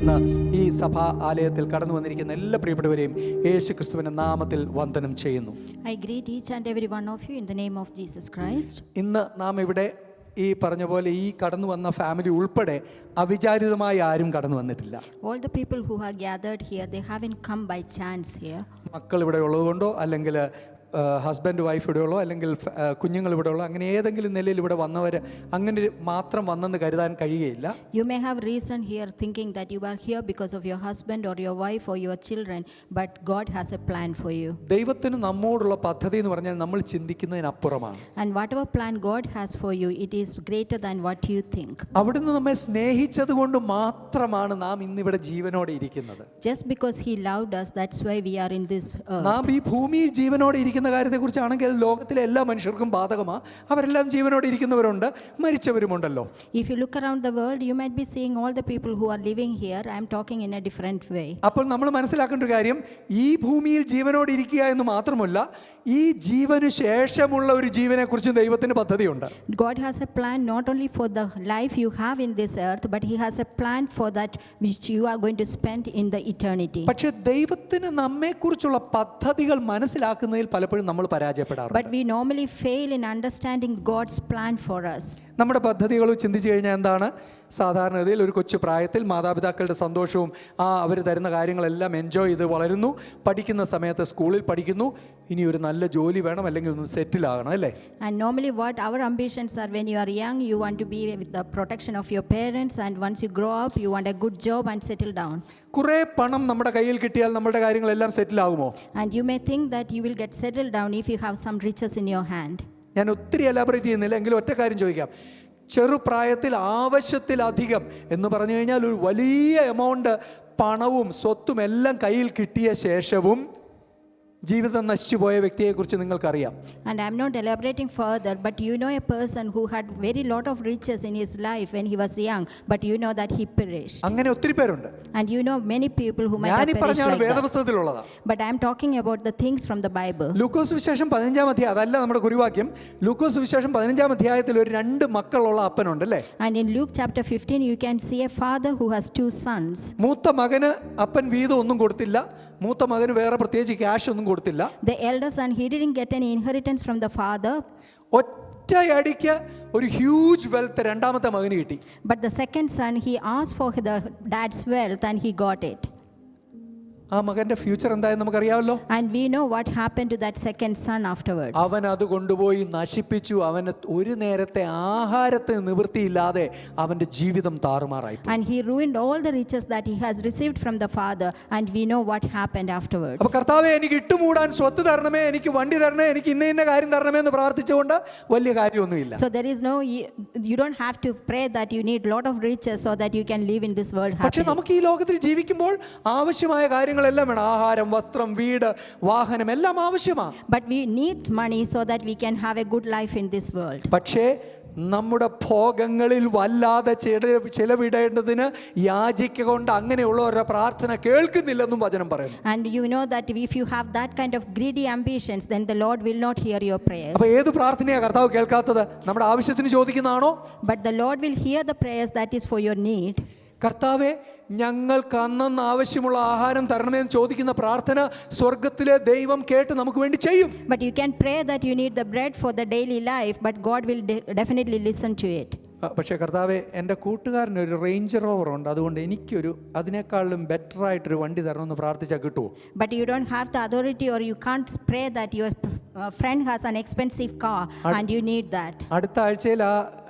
ഇന്ന് ഈ സഭാ ആലയത്തിൽ കടന്നു വന്നിരിക്കുന്ന എല്ലാ പ്രിയപ്പെട്ടവരെയും യേശു ക്രിസ്തുവിന്റെ നാമത്തിൽ വന്ദനം ചെയ്യുന്നു. I greet each and every one of you in the name of Jesus Christ. ഇന്ന് നാം ഇവിടെ ഈ പറഞ്ഞ പോലെ ഈ കടന്നു വന്ന ഫാമിലി ഉൾപ്പെടെ അവിചാരിതമായി ആരും കടന്നു വന്നിട്ടില്ല. All the people who are gathered here, they haven't come by chance here. മക്കൾ ഇവിടെ ഉള്ളതുകൊണ്ടോ അല്ലെങ്കിൽ ഹസ്ബൻഡ് വൈഫ് ഇവിടെയുള്ളോ അല്ലെങ്കിൽ കുഞ്ഞുങ്ങൾ ഇവിടെയുള്ളോ അങ്ങനെ ഏതെങ്കിലും നിലയിൽ ഇവിടെ വന്നവർ അങ്ങനെ മാത്രം വന്നെന്ന് കരുതാൻ കഴിയുകയില്ല. You may have reason here thinking that you are here because of your husband or your wife or your children, but God has a plan for you. ദൈവത്തിന് നമ്മോടുള്ള പദ്ധതി എന്ന് പറഞ്ഞാൽ നമ്മൾ ചിന്തിക്കുന്നതിനപ്പുറമാണ്. And whatever plan God has for you, it is greater than what you think. അവിടുന്ന് നമ്മെ സ്നേഹിച്ചത് കൊണ്ട് മാത്രമാണ് നാം ഇന്നിവിടെ ജീവനോടെ ഇരിക്കുന്നത്. Just because He loved us, that's why we are in this earth. നാം ഈ ഭൂമിയിൽ ജീവനോടെ ഇരിക്കുന്ന കാര്യത്തെക്കുറിച്ചാണെങ്കിൽ ലോകത്തിലെ എല്ലാ മനുഷ്യർക്കും ബാധകമാണ്. അവരെല്ലാം ജീവനോടെ ഇരിക്കുന്നവരുണ്ട്, മരിച്ചവരുമുണ്ടല്ലോ. If you look around the world, you might be seeing all the people who are living here. I am talking in a different way. അപ്പോൾ നമ്മൾ മനസ്സിലാക്കേണ്ട ഒരു കാര്യം, ഈ ഭൂമിയിൽ ജീവനോടെ ഇരിക്കുക എന്ന് മാത്രമല്ല, ഈ ജീവന് ശേഷമുള്ള ഒരു ജീവനെക്കുറിച്ച് ദൈവത്തിന് പദ്ധതിയുണ്ട്. God has a plan not only for the life you have in this earth, but He has a plan for that which you are going to spend in the eternity. പക്ഷേ ദൈവത്തിന് നമ്മെക്കുറിച്ചുള്ള പദ്ധതികൾ മനസ്സിലാക്കുന്നതിൽ പലപ്പോഴും നമ്മൾ പരാജയപ്പെടാറുണ്ട്. But we normally fail in understanding God's plan for us. നമ്മുടെ പദ്ധതികൾ ചിന്തിച്ചു കഴിഞ്ഞാൽ എന്താണ്? സാധാരണഗതിയിൽ ഒരു കൊച്ചു പ്രായത്തിൽ മാതാപിതാക്കളുടെ സന്തോഷവും അവർ തരുന്ന കാര്യങ്ങളെല്ലാം എൻജോയ് ചെയ്ത് വളരുന്നു. പഠിക്കുന്ന സമയത്ത് സ്കൂളിൽ പഠിക്കുന്നു, ഇനി ഒരു നല്ല ജോലി വേണം, അല്ലെങ്കിൽ ഒന്ന് സെറ്റിൽ ആകണം, അല്ലേ? And normally what our ambitions are, when you are young, you want to be with the protection of your parents, and once you grow up, you want a good job and settle down. കുറേ പണം നമ്മുടെ കയ്യിൽ കിട്ടിയാൽ നമ്മുടെ കാര്യങ്ങളെല്ലാം സെറ്റിൽ ആകുമോ? And you may think that you will get settled down if you have some riches in your hand. ഞാൻ ഒത്തിരി എലാബറേറ്റ് ചെയ്യുന്നില്ല, എങ്കിലും ഒറ്റ കാര്യം ചോദിക്കാം. ചെറുപ്രായത്തിൽ ആവശ്യത്തിലധികം എന്ന് പറഞ്ഞു കഴിഞ്ഞാൽ ഒരു വലിയ എമൗണ്ട് പണവും സ്വത്തും എല്ലാം കയ്യിൽ കിട്ടിയ ശേഷവും ജീവിതം നശിച്ചു പോയ വ്യക്തിയെക്കുറിച്ച് നിങ്ങൾക്കറിയാം. And I am not elaborating further, but you know a person who had very lot of riches in his life when he was young, but you know that he perished. അങ്ങനെ ഒത്തിരി പേരുണ്ട്. And you know many people who might have ഞാനീ perished പറഞ്ഞ like that. വേദപുസ്തകത്തിലുള്ളതാ. But I am talking about the things from the Bible. ലൂക്കോസ് സുവിശേഷം 15-ാം അധ്യായം, അതല്ല നമ്മുടെ കുറിവാക്യം. ലൂക്കോസ് സുവിശേഷം 15-ാം അധ്യായത്തിൽ ഒരു 2 മക്കളുള്ള അപ്പനുണ്ട്, അല്ലേ? And in Luke chapter 15 you can see a father who has 2 sons. മൂത്ത മകന് അപ്പൻ വീതം ഒന്നും കൊടുത്തില്ല. മൂത്ത മകന് വേറെ പ്രത്യേകിച്ച് ക്യാഷ് ഒന്നും കൊടുത്തില്ല. The elder son, he didn't get any inheritance from the father. ഒറ്റയടിക്ക് ഒരു ഹ്യൂജ് വെൽത്ത് രണ്ടാമത്തെ മകന് കിട്ടി. But the second son, he asked for the dad's wealth and he got it. ആ മകന്റെ ഫ്യൂച്ചർ എന്തായെന്ന് നമുക്കറിയാമല്ലോ. And we know what happened to that second son afterwards. അവൻ അത് കൊണ്ടുപോയി നശിപ്പിച്ചു. അവന് ഒരു നേരത്തെ ആഹാരത്തിന് നിവൃത്തിയില്ലാതെ അവന്റെ ജീവിതം താറുമാറായി. And he ruined all the riches that he has received from the father, and we know what happened afterwards. അപ്പോൾ കർത്താവേ, എനിക്ക് ഇട്ടുമൂടാൻ സ്വത്ത് തരണമേ, എനിക്ക് വണ്ടി തരണമേ, എനിക്ക് ഇന്ന കാര്യം തരണമേ എന്ന് പ്രാർത്ഥിച്ചുകൊണ്ട് വലിയ കാര്യമൊന്നുമില്ല. So there is no, you don't have to pray that you need lot of riches so that you can live in this world പക്ഷെ happily. നമുക്ക് ഈ ലോകത്തിൽ ജീവിക്കുമ്പോൾ ആവശ്യമായ കാര്യങ്ങളെല്ലാം വേണം. ആഹാരം, വസ്ത്രം, വീട്, വാഹനം എല്ലാം ആവശ്യമാണ്. But we need money so that we can have a good life in this world. പക്ഷേ നമ്മുടെ ഭോഗങ്ങളിൽ വല്ലാതെ ചിലവിടേണ്ടതിന് യാചിക്കൊണ്ട് അങ്ങനെയുള്ളവരുടെ പ്രാർത്ഥന കേൾക്കുന്നില്ലെന്നും വചനം പറയുന്നു. And you know that if you have that kind of greedy ambitions, then the Lord will not hear your prayers. അപ്പോൾ ഏത് പ്രാർത്ഥനയാണ് കർത്താവ് കേൾക്കാത്തത്? നമ്മുടെ ആവശ്യത്തിന് ചോദിക്കുന്നതാണോ? But the Lord will hear the prayers that is for your need. കർത്താവേ, ഞങ്ങൾക്ക് അന്നന്ന് ആവശ്യമുള്ള ആഹാരം തരണമെന്ന് ചോദിക്കുന്ന പ്രാർത്ഥന സ്വർഗത്തിലെ ദൈവം കേട്ട് നമുക്ക് വേണ്ടി ചെയ്യും. But you can pray that you need the bread for the daily life, but God will definitely listen to it. പക്ഷേ കർത്താവേ, എൻ്റെ കൂട്ടുകാരനൊരു റേഞ്ചർ റോവർ ഉണ്ട്, അതുകൊണ്ട് എനിക്കൊരു അതിനേക്കാളും ബെറ്റർ ആയിട്ടൊരു വണ്ടി തരണമെന്ന് പ്രാർത്ഥിച്ചാൽ കിട്ടുമോ? But you don't have the authority, or you can't pray that your friend has an expensive car and you need that. അടുത്ത ആഴ്ചയിൽ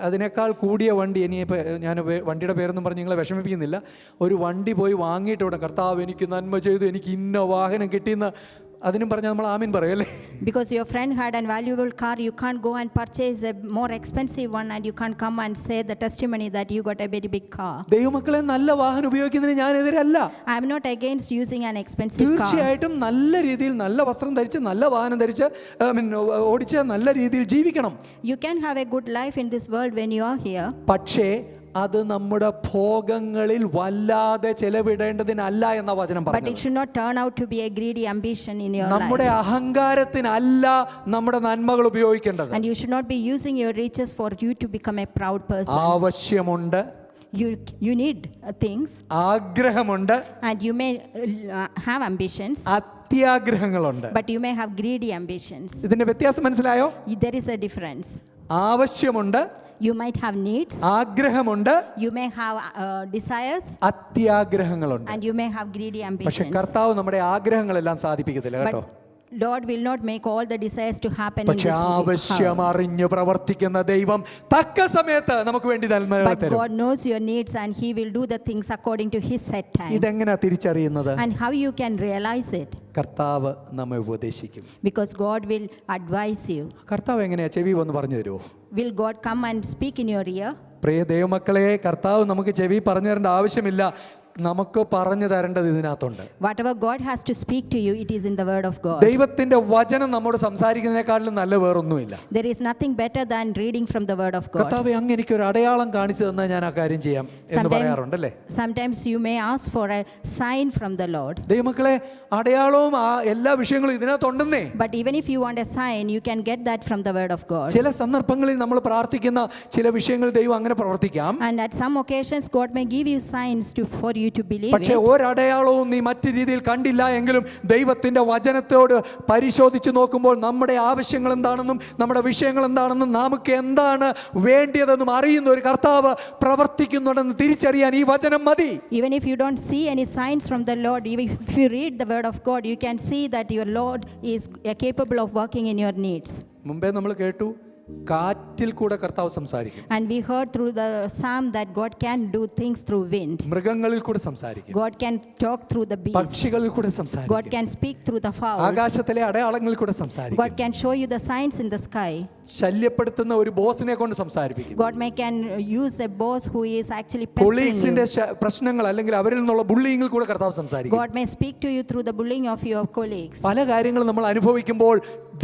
അതിനേക്കാൾ കൂടിയ വണ്ടി, ഇനിയിപ്പോൾ ഞാൻ വണ്ടിയുടെ പേരൊന്നും പറഞ്ഞ് നിങ്ങളെ വിഷമിപ്പിക്കുന്നില്ല, ഒരു വണ്ടി പോയി വാങ്ങിയിട്ട് വേണം കർത്താവ് എനിക്ക് നന്മ ചെയ്തു, എനിക്ക് ഇന്ന വാഹനം കിട്ടിയെന്ന് അതിനും പറഞ്ഞാൽ നമ്മൾ ആമീൻ പറയും, അല്ലേ? Because your friend had a valuable car, you can't go and purchase a more expensive one, and you can't come and say the testimony that you got a very big car. ദൈവമക്കളെ, നല്ല വാഹനം ഉപയോഗിക്കുന്നതിന് ഞാൻ എതിരല്ല. I am not against using an expensive car. തീർച്ചയായിട്ടും നല്ല രീതിയിൽ നല്ല വസ്ത്രം ധരിച്ച് നല്ല വാഹനം ധരിച്ച് ഓടിച്ച് നല്ല രീതിയിൽ ജീവിക്കണം. You can have a good life in this world when you are here. പക്ഷേ അത് നമ്മുടെ ഭോഗങ്ങളിൽ വല്ലാതെ ചെലവിടേണ്ടതിനല്ല എന്ന വചനം But it പറഞ്ഞു. should not turn out to be a greedy ambition in your നമ്മുടെ life. അഹങ്കാരത്തിനല്ല നമ്മുടെ നന്മകൾ ഉപയോഗിക്കേണ്ടത്. And you should not be using your riches for you to become a proud person. ആവശ്യമുണ്ട്, You need things, ആഗ്രഹമുണ്ട്, and you may have ambitions, അത്യാഗ്രഹങ്ങളുണ്ട്. but you may have greedy ambitions. ഇതിന്റെ വ്യത്യാസം മനസ്സിലായോ? There is a difference. ആവശ്യമുണ്ട്, You might have needs, ആഗ്രഹമുണ്ട്, you may have desires, അത്യാഗ്രഹങ്ങളുണ്ട്. and you may have greedy പക്ഷെ ambitions. കർത്താവ് നമ്മുടെ ആഗ്രഹങ്ങളെല്ലാം സാധിപ്പിക്കത്തില്ല കേട്ടോ. But Lord will not make all the desires to happen in പക്ഷെ this ആവശ്യം hour. അറിഞ്ഞു പ്രവർത്തിക്കുന്ന ദൈവം തക്ക സമയത്ത് നമുക്ക് വേണ്ടി നന്മകൾ But തരും. God knows your needs and He will do the things according to His set time. ഇതെങ്ങനെയാ തിരിച്ചറിയുന്നത്? And how you can realize it? കർത്താവ് നമ്മെ ഉപദേശിക്കും. Because God will advise you. കർത്താവ് എങ്ങനെയാ ചെവി വന്ന് പറഞ്ഞു തരുമോ? Will God come and speak in your ear? പ്രിയ ദൈവമക്കളെ, കർത്താവ് നമുക്ക് ചെവി പറഞ്ഞു തരേണ്ട ആവശ്യമില്ല, നമുക്ക് പറഞ്ഞു തരേണ്ടത് ഇതിനകത്തുണ്ട്. Whatever God has to speak to you, it is in the word of God. ദൈവത്തിന്റെ വചനം നമ്മോട് സംസാരിക്കുന്നതിനേക്കാളും നല്ല വേറൊന്നുമില്ല. There is nothing better than reading from the word of God. കർത്താവേ, അങ്ങ് എനിക്ക് ഒരു അടയാളം കാണിച്ചു തന്നാൽ ഞാൻ ആ കാര്യം ചെയ്യാം എന്ന് പറയാറുണ്ടല്ലേ? Sometimes you may ask for a sign from the Lord. ദൈവമക്കളെ, അടയാളവും ആ എല്ലാ വിഷയങ്ങളും ഇതിനകത്തുണ്ടെന്നേ. But even if you want a sign, you can get that from the word of God. ചില സന്ദർഭങ്ങളിൽ നമ്മൾ പ്രാർത്ഥിക്കുന്ന ചില വിഷയങ്ങൾ ദൈവം അങ്ങനെ പ്രവർത്തിക്കാം. And at some occasions, God may give you signs for you to believe പക്ഷേ it. ഒരടയാളവും നീ മറ്റു രീതിയിൽ കണ്ടില്ല എങ്കിലും ദൈവത്തിന്റെ വചനത്തോട് പരിശോധിച്ച് നോക്കുമ്പോൾ നമ്മുടെ ആവശ്യങ്ങൾ എന്താണെന്നും നമ്മുടെ വിഷയങ്ങൾ എന്താണെന്നും നമുക്ക് എന്താണ് വേണ്ടിയതെന്നും അറിയുന്ന ഒരു കർത്താവ് പ്രവർത്തിക്കുന്നുണ്ടെന്ന് തിരിച്ചറിയാൻ ഈ വചനം മതി. Even if you don't see any signs from the Lord, even if you read the word of God, you can see that your Lord is capable of working in your needs. മുമ്പേ നമ്മൾ കേട്ടു, കാറ്റിൽ കൂടെ കർത്താവ് സംസാരിക്കും. And we heard through the psalm that God can do things through wind. മൃഗങ്ങളിൽ കൂടെ സംസാരിക്കും. God can talk through the beasts. പക്ഷികളിൽ കൂടെ God സംസാരിക്കും. can speak through the fowls. ആകാശത്തിലെ അടയാളങ്ങളിൽ കൂടെ God സംസാരിക്കും. can show you the signs in the sky. ശല്യപ്പെടുത്തുന്ന ഒരു ബോസിനെ കൊണ്ട് സംസാരിപ്പിക്കും. God can use a boss who is actually pestering കൊളീഗ്സിന്റെ you. പ്രശ്നങ്ങൾ അല്ലെങ്കിൽ അവരിൽ നിന്നുള്ള ബുള്ളിങ്ങിൽ കൂടെ കർത്താവ് സംസാരിക്കും. God may speak to you through the bullying of your colleagues. പല കാര്യങ്ങളും നമ്മൾ അനുഭവിക്കുമ്പോൾ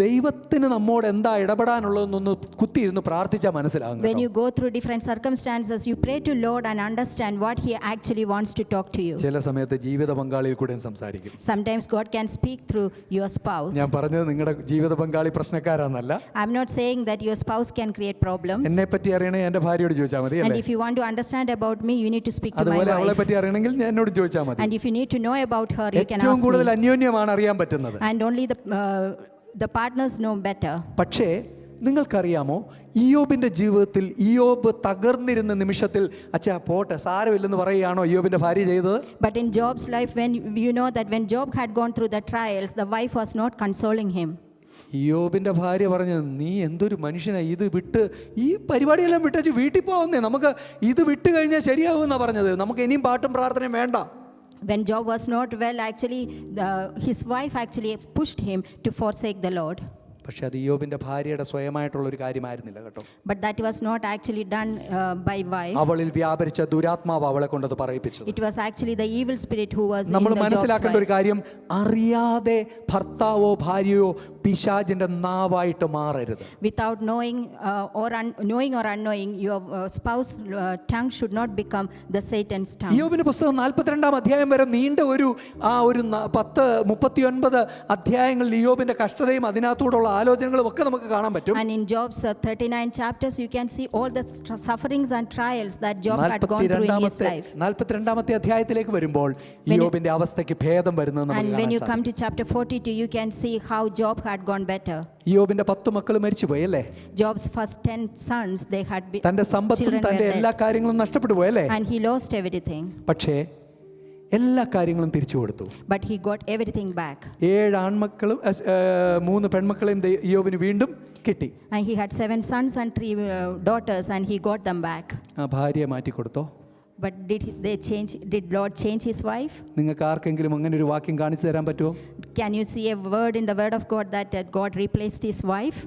ദൈവത്തിന് നമ്മോട് എന്താ ഇടപെടാനുള്ളതെന്നൊന്ന് കുത്തിയിരുന്ന് പ്രാർത്ഥിച്ചാൽ മനസ്സിലാകും. When you go through different circumstances, you pray to Lord and understand what He actually wants to talk to you. ചില സമയത്ത് ജീവിത പങ്കാളിയിൽ കൂടെ സംസാരിക്കും. Sometimes God can speak through your spouse. ഞാൻ പറഞ്ഞത് നിങ്ങളുടെ ജീവിത പങ്കാളി പ്രശ്നക്കാരാന്നല്ല. I'm not saying that your spouse can create problems. എന്നെ പറ്റി അറിയണേ എൻ്റെ ഭാര്യയോട് ചോദിച്ചാൽ മതി And അല്ലേ? if you want to understand about me, you need to speak to my അതുപോലെ അവളെ wife. പറ്റി അറിയണമെങ്കിൽ ഞാൻ എന്നോട് ചോദിച്ചാൽ മതി. And if you need to know about her, you can ഏറ്റവും ask കൂടുതൽ me. അന്യോന്യമാണ് അറിയാൻ പറ്റുന്നത്. And only the partners know better. പക്ഷേ നിങ്ങൾക്കറിയാമോ, ഇയ്യോബിന്റെ ജീവിതത്തിൽ ഇയ്യോബ് തകർന്നിരുന്ന നിമിഷത്തിൽ അച്ഛാ പോട്ടെ സാരമില്ലെന്ന് പറയുകയാണോ ഇയ്യോബിന്റെ ഭാര്യ ചെയ്തത്? But in Job's life, when you know that when Job had gone through the trials, the wife was not consoling him. ഇയ്യോബിന്റെ ഭാര്യ പറഞ്ഞു, നീ എന്തൊരു മനുഷ്യനാ, ഇത് വിട്ട് ഈ പരിപാടിയെല്ലാം വിട്ടേച്ച് വീട്ടിൽ പോകുന്നേ, നമുക്ക് ഇത് വിട്ട് കഴിഞ്ഞാൽ ശരിയാവുമെന്നാ പറഞ്ഞത്, നമുക്ക് ഇനിയും പാട്ടും പ്രാർത്ഥനയും വേണ്ട. When Job was not well, actually, his wife actually pushed him to forsake the Lord. പക്ഷെ അത് ഇയ്യോബിന്റെ ഭാര്യയുടെ സ്വയമായിട്ടുള്ള ഒരു കാര്യമായിരുന്നില്ല കേട്ടോ. But that was not actually done by wife. അവളിൽ വ്യാപരിച്ച ദുരാത്മാവ് അവളെ കൊണ്ടത് പറയിപ്പിച്ചത്. It was actually the evil spirit who was in നമ്മൾ the Job's മനസ്സിലാക്കേണ്ട ഒരു wife. കാര്യം, അറിയാതെ ഭർത്താവോ ഭാര്യയോ പിശാചിന്റെ നാവായിട്ട് മാറരുത്. Without knowing knowing or unknowing, your spouse tongue should not become the Satan's tongue. ഇയ്യോബിന്റെ പുസ്തകം 42 അധ്യായം വരെ നീണ്ട ഒരു 39 അധ്യായങ്ങളിൽ ഇയ്യോബിന്റെ കഷ്ടതയും അതിനകത്തൂടുള്ള ആലോചനകളും ഒക്കെ നമുക്ക് കാണാൻ പറ്റും. And in Job's 39 chapters, you can see all the sufferings and trials that Job had gone through in his life. 42 അധ്യായത്തിലേക്ക് വരുമ്പോൾ ഇയ്യോബിന്റെ അവസ്ഥയ്ക്ക് ഭേദം വരുന്നത് നമുക്ക് And when you കാണാൻ come സാധിക്കും. to chapter 42, you can see how Job had gone better. ഇയ്യോബിന്റെ 10 മക്കൾ മരിച്ചുപോയി അല്ലേ? Job's first 10 sons, they had been തന്റെ സമ്പത്തും children were തന്റെ എല്ലാ dead. കാര്യങ്ങളും നഷ്ടപ്പെട്ടു പോയി അല്ലേ? And he lost everything. പക്ഷേ എല്ലാ കാര്യങ്ങളും തിരിച്ചു കൊടുത്തു. But he got everything back. 7 ആൺമക്കളും 3 പെൺമക്കളെയും ഇയ്യോബിന് വീണ്ടും കിട്ടി. And he had 7 sons and 3 daughters, and he got them back. ആ ഭാര്യയെ മാറ്റി കൊടുത്തോ? But did Lord change his wife? നിങ്ങൾക്ക് ആർക്കെങ്കിലും അങ്ങനെ ഒരു വാക്യം കാണിച്ചു തരാൻ പറ്റുമോ? Can you see a word in the word of God that God replaced his wife?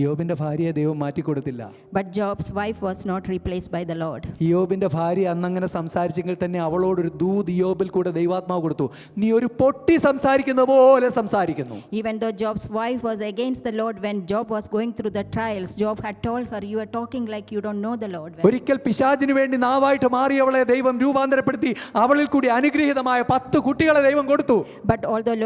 ഇയ്യോബിന്റെ ഭാര്യയെ ദൈവം മാറ്റി കൊടുത്തില്ല. But Job's wife was not replaced by the Lord. ഇയ്യോബിന്റെ ഭാര്യ അന്നങ്ങനെ സംസാരിച്ചെങ്കിൽ തന്നെ അവളോടൊരു ദൂത് ഇയ്യോബിൽ കൂടെ ദൈവാത്മാവ് കൊടുത്തു. നീ ഒരു പൊട്ടി സംസാരിക്കുന്ന പോലെ സംസാരിക്കുന്നു. Even though Job's wife was against the Lord, when Job was going through the trials, Job had told her, you are talking like you don't know the Lord. ഒരിക്കൽ പിശാചിന് വേണ്ടി നാവായിട്ട് മാറിയവളെ ദൈവം രൂപാന്തരപ്പെടുത്തി അവളിൽ കൂടി അനുഗ്രഹീതമായ 10 കുട്ടികളെ ദൈവം കൊടുത്തു. But although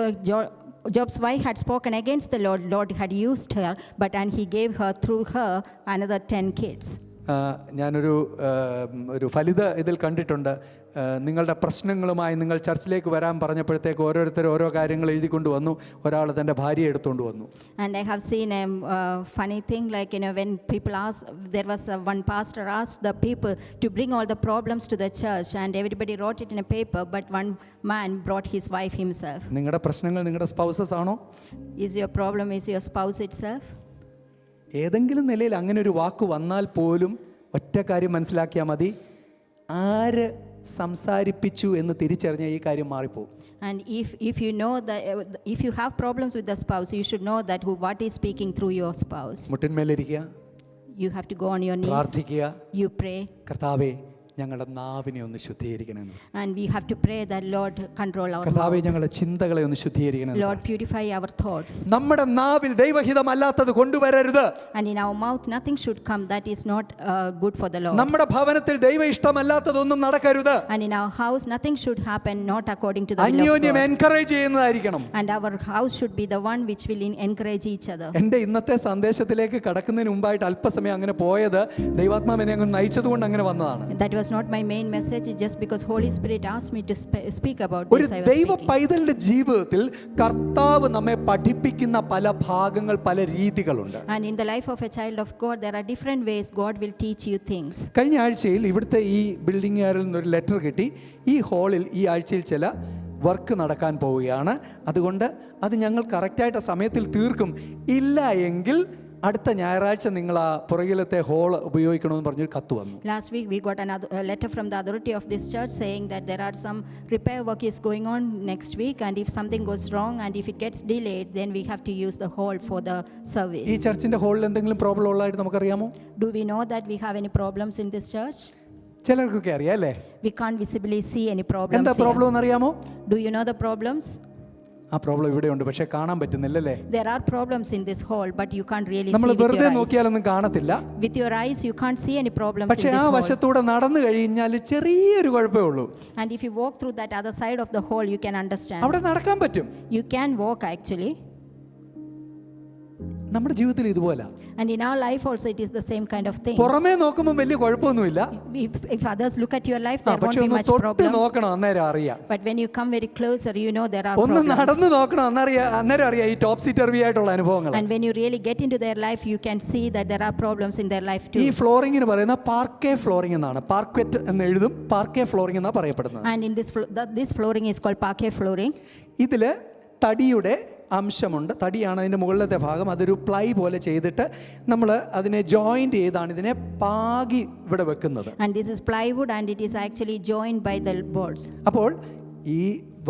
Job's wife had spoken against the Lord had used her, and he gave her through her another 10 kids. ഞാനൊരു ഒരു ഫലിത ഇതിൽ കണ്ടിട്ടുണ്ട്. നിങ്ങളുടെ പ്രശ്നങ്ങളുമായി നിങ്ങൾ ചർച്ചിലേക്ക് വരാൻ പറഞ്ഞപ്പോഴത്തേക്ക് ഓരോരുത്തർ ഓരോ കാര്യങ്ങൾ എഴുതിക്കൊണ്ട് വന്നു. ഒരാൾ തൻ്റെ ഭാര്യയെ എടുത്തുകൊണ്ട് വന്നു. And I have seen a funny thing, like, when people ask, there was one pastor asked the people to bring all the problems to the church, and everybody wrote it in a paper, but one man brought his wife himself. നിങ്ങളുടെ പ്രശ്നങ്ങൾ നിങ്ങളുടെ spouses ആണോ? Is your problem is your spouse itself? ഏതെങ്കിലും നിലയിൽ അങ്ങനെ ഒരു വാക്ക് വന്നാൽ പോലും ഒറ്റ കാര്യം മനസ്സിലാക്കിയാൽ മതി, ആര് സംസാരിപ്പിച്ചു എന്ന് തിരിച്ചറിഞ്ഞ ഈ കാര്യം മാറിപ്പോകും. And if you know that if you have problems with the spouse, you should know that what is speaking through your spouse. മുട്ടിന്മേലിരിക്കുക, You have to go on your knees, പ്രാർത്ഥിക്കുക, you pray, കർത്താവേ ഞങ്ങളുടെ നാവിനെ ഒന്ന് ശുദ്ധീകരിക്കണമെന്ന്. and we have to pray that Lord control our കർത്താവേ mouth. ഞങ്ങളുടെ ചിന്തകളെ ഒന്ന് ശുദ്ധീകരിക്കണമെന്ന്. Lord purify our thoughts. നമ്മുടെ നാവിൽ ദൈവഹിതമല്ലാത്തത് കൊണ്ടുവരരുത്. And in our mouth nothing should come that is not good for the Lord. നമ്മുടെ ഭവനത്തിൽ ദൈവ ഇഷ്ടമല്ലാത്തതൊന്നും നടക്കരുത്. And in our house nothing should happen not according to the will of അന്യോന്യം God. Encourage ചെയ്യുന്നതായിരിക്കണം. And our house should be the one which will encourage each other. എൻ്റെ ഇന്നത്തെ സന്ദേശത്തിലേക്ക് കടക്കുന്നതിന് മുമ്പായിട്ട് അല്പസമയം അങ്ങനെ പോയത് ദൈവാത്മാവിനെ അങ്ങ് നയിച്ചതുകൊണ്ട് അങ്ങനെ വന്നതാണ്. That was not my main message, it's just because Holy Spirit asked me to speak about ഒരു this. I was ദൈവ speaking. പൈതലിന്റെ ജീവിതത്തിൽ കർത്താവ് നമ്മെ പഠിപ്പിക്കുന്ന പല ഭാഗങ്ങൾ, പല രീതികളുണ്ട്. And in the life of a child of God there are different ways God will teach you things. കഴിഞ്ഞ ആഴ്ചയിൽ ഇവിടുത്തെ ഈ ബിൽഡിംഗുകാരിൽ നിന്നൊരു ലെറ്റർ കിട്ടി. ഈ ഹാളിൽ ഈ ആഴ്ചയിൽ ചില വർക്ക് നടക്കാൻ പോവുകയാണ്, അതുകൊണ്ട് അത് ഞങ്ങൾ കറക്റ്റായിട്ട് സമയത്തിൽ തീർക്കും, ഇല്ല എങ്കിൽ അടുത്ത ഞായറാഴ്ച നിങ്ങൾ ആ പുറകിലത്തെ ഹോൾ ഉപയോഗിക്കണമെന്ന് പറഞ്ഞൊരു കത്ത് വന്നു. Last week we got another letter from the authority of this church saying that there are some repair work is going on next week, and if something goes wrong and if it gets delayed then we have to use the hall for the service. ഈ ചർച്ചിന്റെ ഹോളിൽ എന്തെങ്കിലും problem ഉള്ളതായിട്ട് നമുക്കറിയാമോ? Do we know that we have any problems in this church? ചിലർക്കൊക്കെ അറിയാം അല്ലേ? We can't visibly see any problems എന്താ here. Problem എന്നറിയാമോ? Do you know the problems? ആ പ്രോബ്ലം ഇവിടെ ഉണ്ട്, പക്ഷെ കാണാൻ പറ്റുന്നില്ലല്ലേ? There are problems in this hall but you can't really see നമ്മൾ with വെറുതെ your eyes. നോക്കിയാലൊന്നും കാണത്തില്ല. With your eyes you can't see any problems പക്ഷെ in ആ this hall. വശത്തൂടെ നടന്നു കഴിഞ്ഞാൽ ചെറിയൊരു കുഴപ്പമേ ഉള്ളൂ. And if you walk through that other side of the hall you can understand. അവിടെ നടക്കാൻ പറ്റും. You can walk actually. നമ്മുടെ ജീവിതത്തിൽ ഇതുപോലെ And in our life also it is the same kind of thing. പുറമേ നോക്കുമ്പോൾ വലിയ കുഴപ്പമൊന്നുമില്ല, If others look at your life there won't പക്ഷെ be ഒന്ന് much തൊട്ട് problem. നോക്കണം, അന്നേരം അറിയാം. But when you come very closer you know there are ഒന്ന് problems. നടന്നു നോക്കണം, അന്നേരം അറിയാം ഈ ടോപ്സി ടെർവി ആയിട്ടുള്ള അനുഭവങ്ങൾ. And when you really get into their life you can see that there are problems in their life ഈ too. ഫ്ലോറിങ്ങിന് പറയുന്ന പാർക്കേ ഫ്ലോറിംഗ് എന്നാണ്, പാർക്വെറ്റ് എന്ന് എഴുതും, പാർക്കേ ഫ്ലോറിംഗ് എന്നാണ് പറയപ്പെടുന്നത്. And in this flooring is called parquet flooring. ഇതില് തടിയുടെ അംശമുണ്ട്, തടിയാണ് അതിൻ്റെ മുകളിലത്തെ ഭാഗം, അതൊരു പ്ലൈ പോലെ ചെയ്തിട്ട് നമ്മൾ അതിനെ ജോയിൻ്റ് ചെയ്താണ് ഇതിനെ പാകി ഇവിടെ വെക്കുന്നത്. And this is plywood and it is actually joined by the boards. അപ്പോൾ ഈ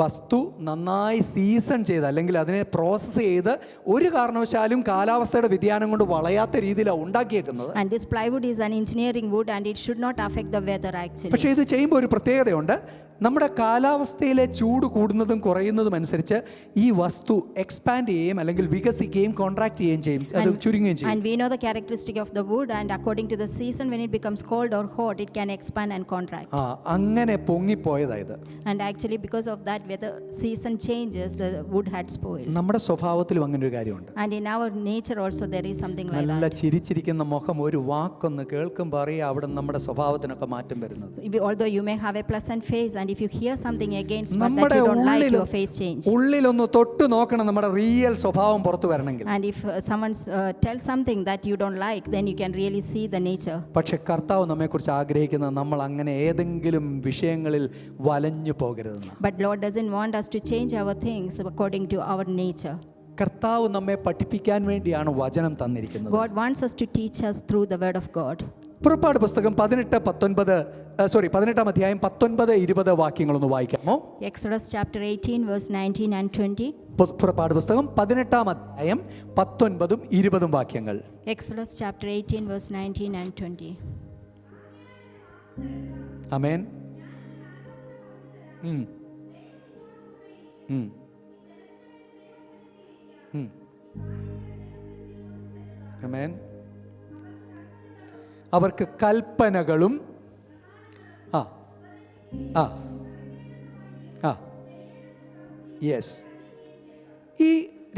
വസ്തു നന്നായി സീസൺ ചെയ്ത് അല്ലെങ്കിൽ അതിനെ പ്രോസസ്സ് ചെയ്ത് ഒരു കാരണവശാലും കാലാവസ്ഥയുടെ വ്യതിയാനം കൊണ്ട് വളയാത്ത രീതിയിലാണ് ഉണ്ടാക്കിയേക്കുന്നത്. And this plywood is an engineering wood and it should not affect the weather actually. പക്ഷേ ഇത് ചെയ്യുമ്പോൾ ഒരു പ്രത്യേകതയുണ്ട്. നമ്മുടെ കാലാവസ്ഥയിലെ ചൂട് കൂടുന്നതും കുറയുന്നതും അനുസരിച്ച് ഈ വസ്തു എക്സ്പാൻഡ് ചെയ്യുകയും അല്ലെങ്കിൽ വികസിക്കുകയും കോൺട്രാക്ട് ചെയ്യുകയും ചെയ്യും, അത് ചുരുങ്ങുകയും ചെയ്യും. And we know the characteristic of the wood, and according to the season when it becomes cold or hot it can expand and contract. അങ്ങനെ പൊങ്ങിപ്പോയതായത്. And actually because of that when the season changes the wood had spoiled. നമ്മുടെ സ്വഭാവത്തിലും അങ്ങനെ ഒരു കാര്യമുണ്ട്. And in our nature also there is something like നല്ല that. ചിരിച്ചിരിക്കുന്ന മുഖം ഒരു വാക്കൊന്ന് കേൾക്കുമ്പോൾ അറിയാം അവിടെ നമ്മുടെ സ്വഭാവത്തിനൊക്കെ മാറ്റം വരുന്നത്. Although you may have a pleasant face and if you hear something against but that you don't like your face change. ഉള്ളിലൊന്ന് തൊട്ട് നോക്കണം നമ്മുടെ റിയൽ സ്വഭാവം പുറത്തു വരണമെങ്കിൽ. And if someone tells something that you don't like then you can really see the nature. പക്ഷെ കർത്താവ് നമ്മെക്കുറിച്ച് ആഗ്രഹിക്കുന്നത് നമ്മൾ അങ്ങനെ ഏതെങ്കിലും വിഷയങ്ങളിൽ വലഞ്ഞു പോകരുതെന്ന്. But Lord doesn't want us to change our things according to our nature. കർത്താവ് നമ്മെ പഠിപ്പിക്കാൻ വേണ്ടിയാണ് വചനം തന്നിരിക്കുന്നത്. God wants us to teach us through the word of God. പുറപ്പാട് പുസ്തകം 18-19 അധ്യായം 19-20 വാക്യങ്ങളൊന്ന് വായിക്കാമോ? Exodus chapter 18 verse 19 and 20. പുറപ്പാട് പുസ്തകം 18 അധ്യായം 19-20 വാക്യങ്ങൾ. Exodus chapter 18 verse 19 and 20. ആമേൻ. ആമേൻ. അവർക്ക് കൽപ്പനകളും യെസ് ഈ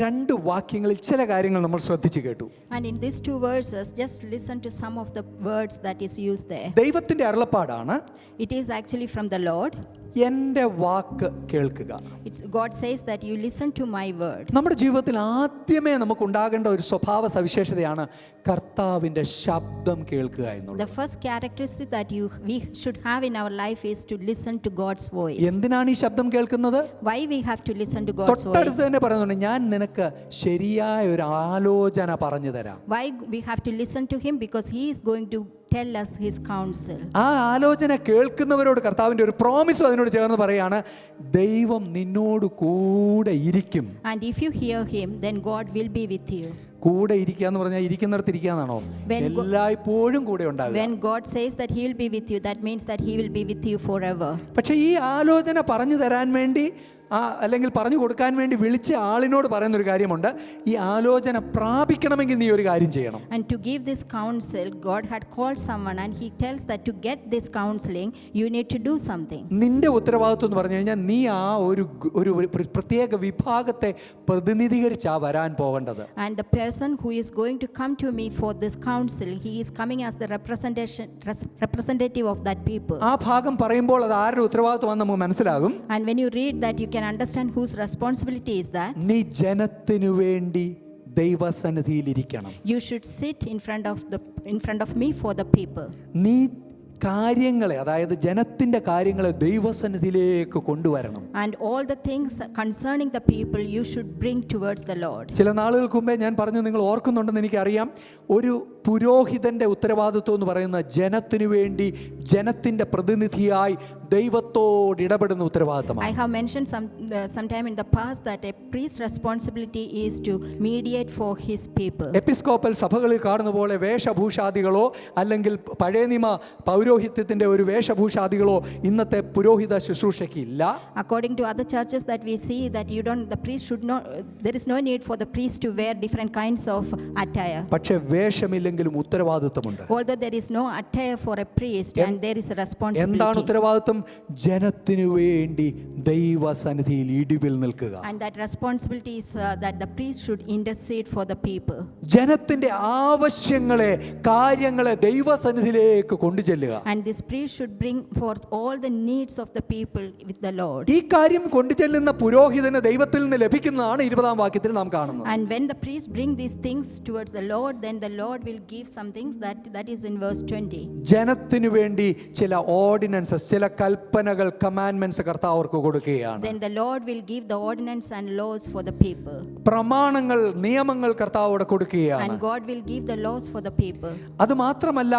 രണ്ട് വാക്യങ്ങളിൽ ചില കാര്യങ്ങൾ നമ്മൾ ശ്രദ്ധിച്ചു കേട്ടു. And in these two verses, just listen to some of the words that is used there. ദൈവത്തിന്റെ അരുളപ്പാടാണ്, It is actually from the Lord. എൻ്റെ വാക്ക് കേൾക്കുക. God says that you listen to my word. നമ്മുടെ ജീവിതത്തിൽ ആദ്യമേ നമുക്ക് ഉണ്ടാകേണ്ട ഒരു സ്വഭാവ സവിശേഷതയാണ് കർത്താവിൻ്റെ ശബ്ദം കേൾക്കുക എന്നുള്ളത്. The first characteristic that we should have in our life is to listen to God's voice. എന്തിനാണ് ഈ ശബ്ദം കേൾക്കുന്നത്? Why we have to listen to God's voice? തൊട്ടടുത്ത് തന്നെ പറയുന്നുണ്ട്, ഞാൻ നിനക്ക് ശരിയായ ഒരു ആലോചന പറഞ്ഞു തരാം. Why we have to listen to him? Because he is going to tell us his counsel. ആ ആലോചന കേൾക്കുന്നവരോട് കർത്താവിൻ്റെ ഒരു പ്രോമിസും അതിനോട് ചേർന്ന് പറയാണ്, ദൈവം നിന്നോട് കൂടെ ഇരിക്കും. And if you hear him, then God will be with you. കൂടെ ഇരിക്കുക എന്ന് പറഞ്ഞാൽ ഇരിക്കുന്നിടത്ത് ഇരിക്കാന്നാണോ? എല്ലായ്പ്പോഴും കൂടെ ഉണ്ടാകുക. When God says that he will be with you, that means that he will be with you forever. പക്ഷേ ഈ ആലോചന പറഞ്ഞു തരാൻ വേണ്ടി അല്ലെങ്കിൽ പറഞ്ഞു കൊടുക്കാൻ വേണ്ടി വിളിച്ച ആളിനോട് പറയുന്നൊരു കാര്യമുണ്ട്, ഈ ആലോചന പ്രാപിക്കണമെങ്കിൽ നീ ഒരു കാര്യം ചെയ്യണം. And to give this counsel, God had called someone and he tells that to get this counseling, you need to do something. നിന്റെ ഉത്തരവാദിത്വം എന്ന് പറഞ്ഞു കഴിഞ്ഞാൽ നീ ആ ഒരു പ്രത്യേക വിഭാഗത്തെ പ്രതിനിധീകരിച്ചാ വരാൻ പോകേണ്ടത്. And the person who is going to come to me for this counsel, he is coming as the representative of that people. ആ ഭാഗം പറയുമ്പോൾ അത് ആരുടെ ഉത്തരവാദിത്വമാണെന്ന് നമുക്ക് മനസ്സിലാകും. And when you read that, you can understand whose responsibility is that. നീ ജനത്തിനു വേണ്ടി ദൈവസന്നിധിയിൽ ഇരിക്കണം. You should sit in front of me for the people. നീ കാര്യങ്ങളെ, അതായത് ജനത്തിന്റെ കാര്യങ്ങളെ ദൈവസന്നിധിയിലേക്ക് കൊണ്ടുവരണം. And all the things concerning the people you should bring towards the Lord. ചില നാളുകൾക്ക് മുമ്പേ ഞാൻ പറഞ്ഞു, നിങ്ങൾ ഓർക്കുന്നുണ്ടെന്ന് എനിക്കറിയാം, ഒരു പുരോഹിതന്റെ ഉത്തരവാദിത്വം എന്ന് പറയുന്ന ജനത്തിനു വേണ്ടി ജനത്തിന്റെ പ്രതിനിധിയായി ദൈവത്തോട് ഇടപെടുന്ന ഉത്തരവാദിത്തമാണ്. I have mentioned sometime in the past that a priest's responsibility is to mediate for his people. Episcopal സഭകളിൽ കാണുന്ന പോലെ വേഷഭൂഷാദികളോ അല്ലെങ്കിൽ പഴയ നിയമ പൗരോഹിത്യത്തിന്റെ ഒരു വേഷഭൂഷാദികളോ ഇന്നത്തെ പുരോഹിത ശുശ്രൂഷയ്ക്ക് ഇല്ല. According to other churches that we see, that the priest should not, there is no need for the priest to wear different kinds of attire. പക്ഷേ വേഷമില്ലെങ്കിലും ഉത്തരവാദിത്തമുണ്ട്. Although there is no attire for a priest, and there is a responsibility. എന്താണ് ഉത്തരവാദിത്തം? ജനത്തിനു വേണ്ടി ദൈവസന്നിധിയിൽ ഇടിവിൽ നിൽക്കുക. And that responsibility is that the priest should intercede for the people. ജനത്തിന്റെ ആവശ്യങ്ങളെ, കാര്യങ്ങളെ ദൈവസന്നിധിയിലേക്ക് കൊണ്ടുചെല്ലുക. And this priest should bring forth all the needs of the people with the Lord. ഈ കാര്യം കൊണ്ടുചെല്ലുന്ന പുരോഹിതന് ദൈവത്തിൽ നിന്ന് ലഭിക്കുന്നതാണ് 20-ാം വാക്യത്തിൽ നാം കാണുന്നത്. And when the priest bring these things towards the Lord, then the Lord will give some things that is in verse 20. ജനത്തിനു വേണ്ടി ചില ഓർഡിനൻസസ്, ചില കൽപ്പനകൾ, കമാൻഡ്മെന്റ്സ് കർത്താവ് അവർക്ക് കൊടുക്കുകയാണ്. Then the Lord will give the ordinance and laws for the people. പ്രമാണങ്ങൾ, നിയമങ്ങൾ കർത്താവോട് കൊടുക്കുകയാണ്. And God will give the laws for the people. അത് മാത്രമല്ല,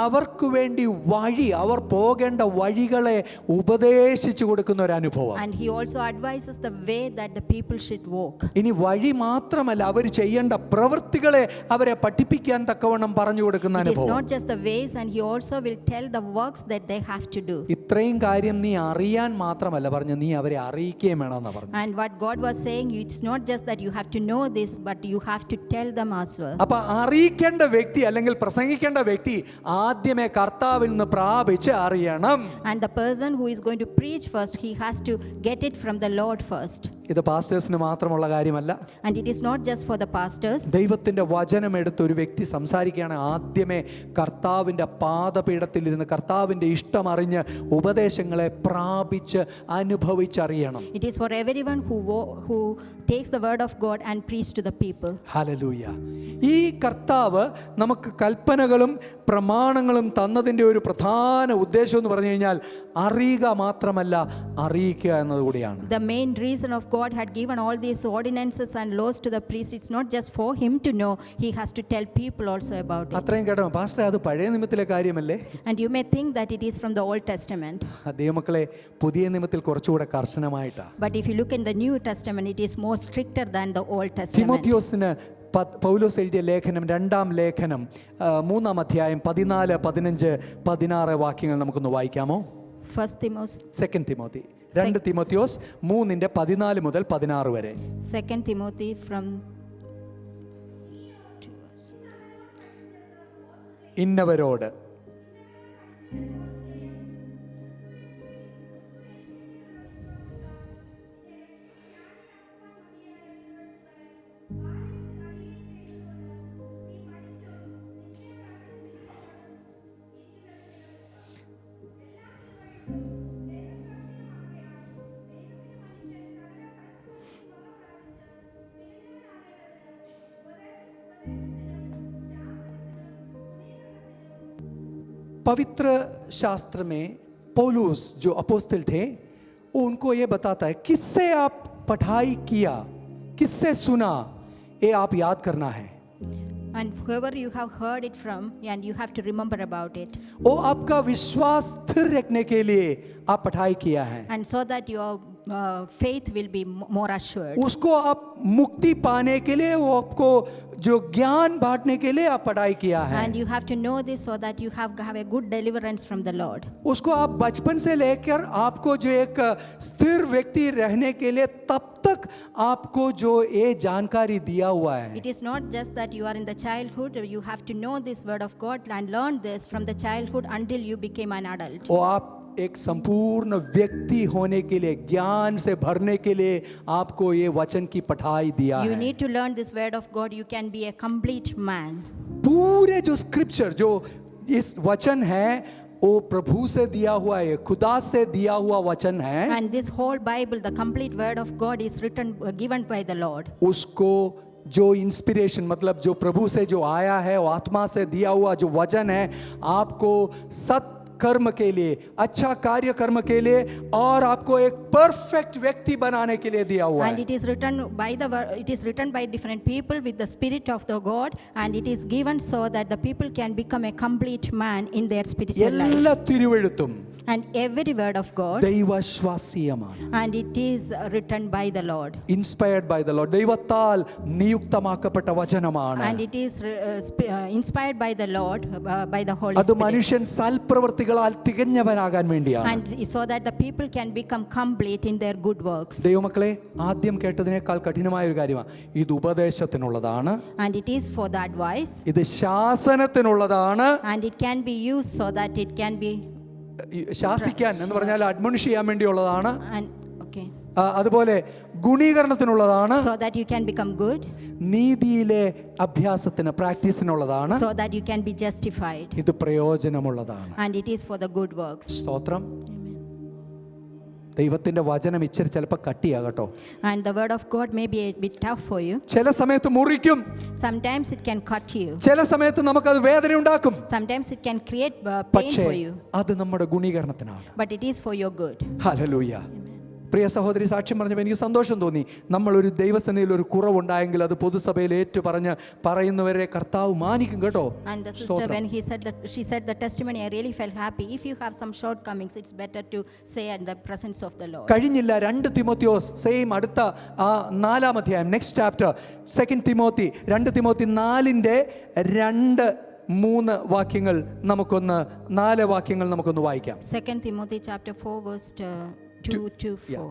അവർക്ക് വേണ്ടി വഴി, അവർ പോകേണ്ട വഴികളെ ഉപദേശിച്ചു കൊടുക്കുന്ന ഒരു അനുഭവം. And he also advises the way that the people should walk. ഇനി വഴി മാത്രമല്ല, അവർ ചെയ്യേണ്ട പ്രവൃത്തികളെ അവരെ പഠിപ്പിക്കാൻ തക്കവണ്ണം പറഞ്ഞു കൊടുക്കുന്ന It is അനുഭവം. not just the ways, and he also will tell the works that they have to do. ഇത്രയും കാര്യം നീ അറിയാൻ മാത്രമല്ല പറഞ്ഞു, നീ അവരെ അറിയിക്കുകയും വേണമെന്നാ പറഞ്ഞു. And what God was saying, it's not just that you have to know this, but you have to tell them as well. അപ്പൊ അറിയിക്കേണ്ട വ്യക്തി അല്ലെങ്കിൽ പ്രസംഗിക്കേണ്ട വ്യക്തി ആദ്യമേ കർത്താവിൽ നിന്ന് പ്രാപിച്ച് അറിയണം. And the person who is going to preach first, he has to get it from the Lord first. ഇത് പാസ്റ്റേഴ്സിന് മാത്രമുള്ള കാര്യമല്ല. And it is not just for the pastors. ദൈവത്തിന്റെ വചനം എടുത്ത് ഒരു വ്യക്തി സംസാരിക്കുകയാണ്, ആദ്യമേ കർത്താവിന്റെ പാദപീഠത്തിൽ ഇരുന്ന് കർത്താവിന്റെ ഇഷ്ടം അറിഞ്ഞ് ഉപദേശങ്ങളെ പ്രാപിച്ച് അനുഭവിച്ചറിയണം. It is for everyone who takes the word of God and preach to the people. Hallelujah. ഈ കർത്താവ് നമുക്ക് കൽപ്പനകളും പ്രമാണങ്ങളും തന്നതിൻ്റെ ഒരു പ്രധാന ഉദ്ദേശം എന്ന് പറഞ്ഞു കഴിഞ്ഞാൽ അറിയുക മാത്രമല്ല, അറിയിക്കുക എന്നതുകൂടിയാണ്. The main reason of God had given all these ordinances and laws to the priest, it's not just for him to know, he has to tell people also about it. അത്രയും കേട്ടോ പാസ്റ്റർ, അത് പഴയ നിയമത്തിലെ കാര്യമല്ലേ? And you may think that it is from the Old Testament. ദൈവമക്കളെ, പുതിയ നിയമത്തിൽ കുറച്ചുകൂടെ കർശനമായിട്ടാ. But if you look in the New Testament, it is more stricter than the Old Testament. തിമോത്തിയോസിന് പൗലോസ് എഴുതിയ ലേഖനം, 2-ാം ലേഖനം, 3-ാം അധ്യായം 14, 15, 16 വാക്യങ്ങൾ നമുക്കൊന്ന് വായിക്കാമോ? 2 തിമോത്തി 2 തിമോത്തിയോസ് 3-ന്റെ 14 മുതൽ 16 വരെ. 2 Timothy from ഇന്നവരോട് पवित्र शास्त्र में पौलुस जो अपोस्तल थे वो उनको ये बताता है किससे आप पढ़ाई किया, किससे सुना, ये आप याद करना है. And whoever you have heard it from, and you have to remember about it. वो आपका विश्वास स्थिर रखने के लिए आप पढ़ाई किया है. And so that your faith will be more assured. उसको आप मुक्ति पाने के लिए, वो आपको जो ज्ञान बांटने के लिए आप पढ़ाई किया है. And you have to know this so that you have a good deliverance from the Lord. उसको आप बचपन से लेकर आपको जो एक स्थिर व्यक्ति रहने के लिए तब तक आपको जो ये जानकारी दिया हुआ है. It is not just that you are in the childhood, you have to know this word of God and learn this from the childhood until you became an adult. वो आप एक संपूर्ण व्यक्ति होने के लिए, ज्ञान से भरने के लिए आपको ये वचन की पढ़ाई दिया You है. need to learn this word of God. You can be a complete man. पूरे जो स्क्रिप्चर, जो इस वचन है वो प्रभु से दिया हुआ है, खुदा से दिया हुआ वचन है. And this whole Bible, the complete word of God, is written, given by the Lord. उसको जो इंस्पिरेशन, मतलब जो प्रभु से जो आया है, वो आत्मा से दिया हुआ जो वचन है, आपको सत कर्म के लिए, अच्छा कार्य कर्म के लिए और आपको एक परफेक्ट व्यक्ति बनाने के लिए दिया हुआ And है. it is written by different people with the spirit of the God, and it is given so that the people can become a complete man in their spiritual life. എല്ലാ തിരുവെഴുത്തും And every word of God, ദൈവശ്വാസീയമാണ്. and it is written by the Lord. Inspired by the Lord, ദൈവത്താൽ നിയുക്തമാക്കപ്പെട്ട വചനമാണ്. And it is inspired by the Lord, by the Holy അത് Spirit. മനുഷ്യൻ സൽപ്രവൃത്തികളാൽ തികഞ്ഞവനാകാൻ വേണ്ടിയാണ്. And so that the people can become complete in their good works. ദൈവമക്കളെ, ആദ്യം കേട്ടതിനേക്കാൾ കഠിനമായ ഒരു കാര്യമാണ്. ഇത് ഉപദേശത്തിനുള്ളതാണ്, And it is for the advice, ഇത് ശാസനത്തിനുള്ളതാണ്. and it can be used so that it can be ശാസിക്കാൻ എന്ന് പറഞ്ഞാൽ അഡ്മോണിഷ് ചെയ്യാൻ വേണ്ടിയുള്ളതാണ്. and okay, അതുപോലെ ഗുണീകരണത്തിനുള്ളതാണ്, so that you can become good, നീതിയിലെ അഭ്യാസത്തിന്, പ്രാക്ടീസിനുള്ളതാണ്. so that you can be justified, ഇത് പ്രയോജനമുള്ളതാണ്. and it is for the good works. സ്തോത്രം. ദൈവത്തിന്റെ വചനം ഇച്ചിരി ചിലപ്പോൾ കട്ടിയാകട്ടോ. And the word of God may be a bit tough for you. ചില സമയത്ത് മുറിക്കും, Sometimes it can cut you. ചില സമയത്ത് നമുക്കത് വേദന ഉണ്ടാക്കും. Sometimes it can create pain പക്ഷേ for you. അത് നമ്മുടെ ഗുണീകരണത്തിനാണ്. But it is for your good. Hallelujah. പ്രിയ സഹോദരി സാക്ഷ്യം പറഞ്ഞപ്പോൾ എനിക്ക് സന്തോഷം തോന്നി. നമ്മളൊരു ദൈവസന്നിധിയിൽ ഒരു കുറവുണ്ടായെങ്കിൽ അത് പൊതുസഭയിൽ പറയുന്നവരെ കർത്താവ് മാനിക്കും കേട്ടോ. And the sister, when she said the testimony, I really felt happy. If you have some shortcomings, it's better to say in the presence of the Lord. കഴിഞ്ഞില്ല, 2 തിമോത്തിയോസ് സെയിം അടുത്ത 4-ാം അധ്യായം, നെക്സ്റ്റ് ചാപ്റ്റർ, 2 തിമോത്തി 2 തിമോത്തി 4-3 വാക്യങ്ങൾ നമുക്കൊന്ന് 4 വാക്യങ്ങൾ നമുക്കൊന്ന് വായിക്കാം. 2 Timothy chapter 4 verse 2 to 4.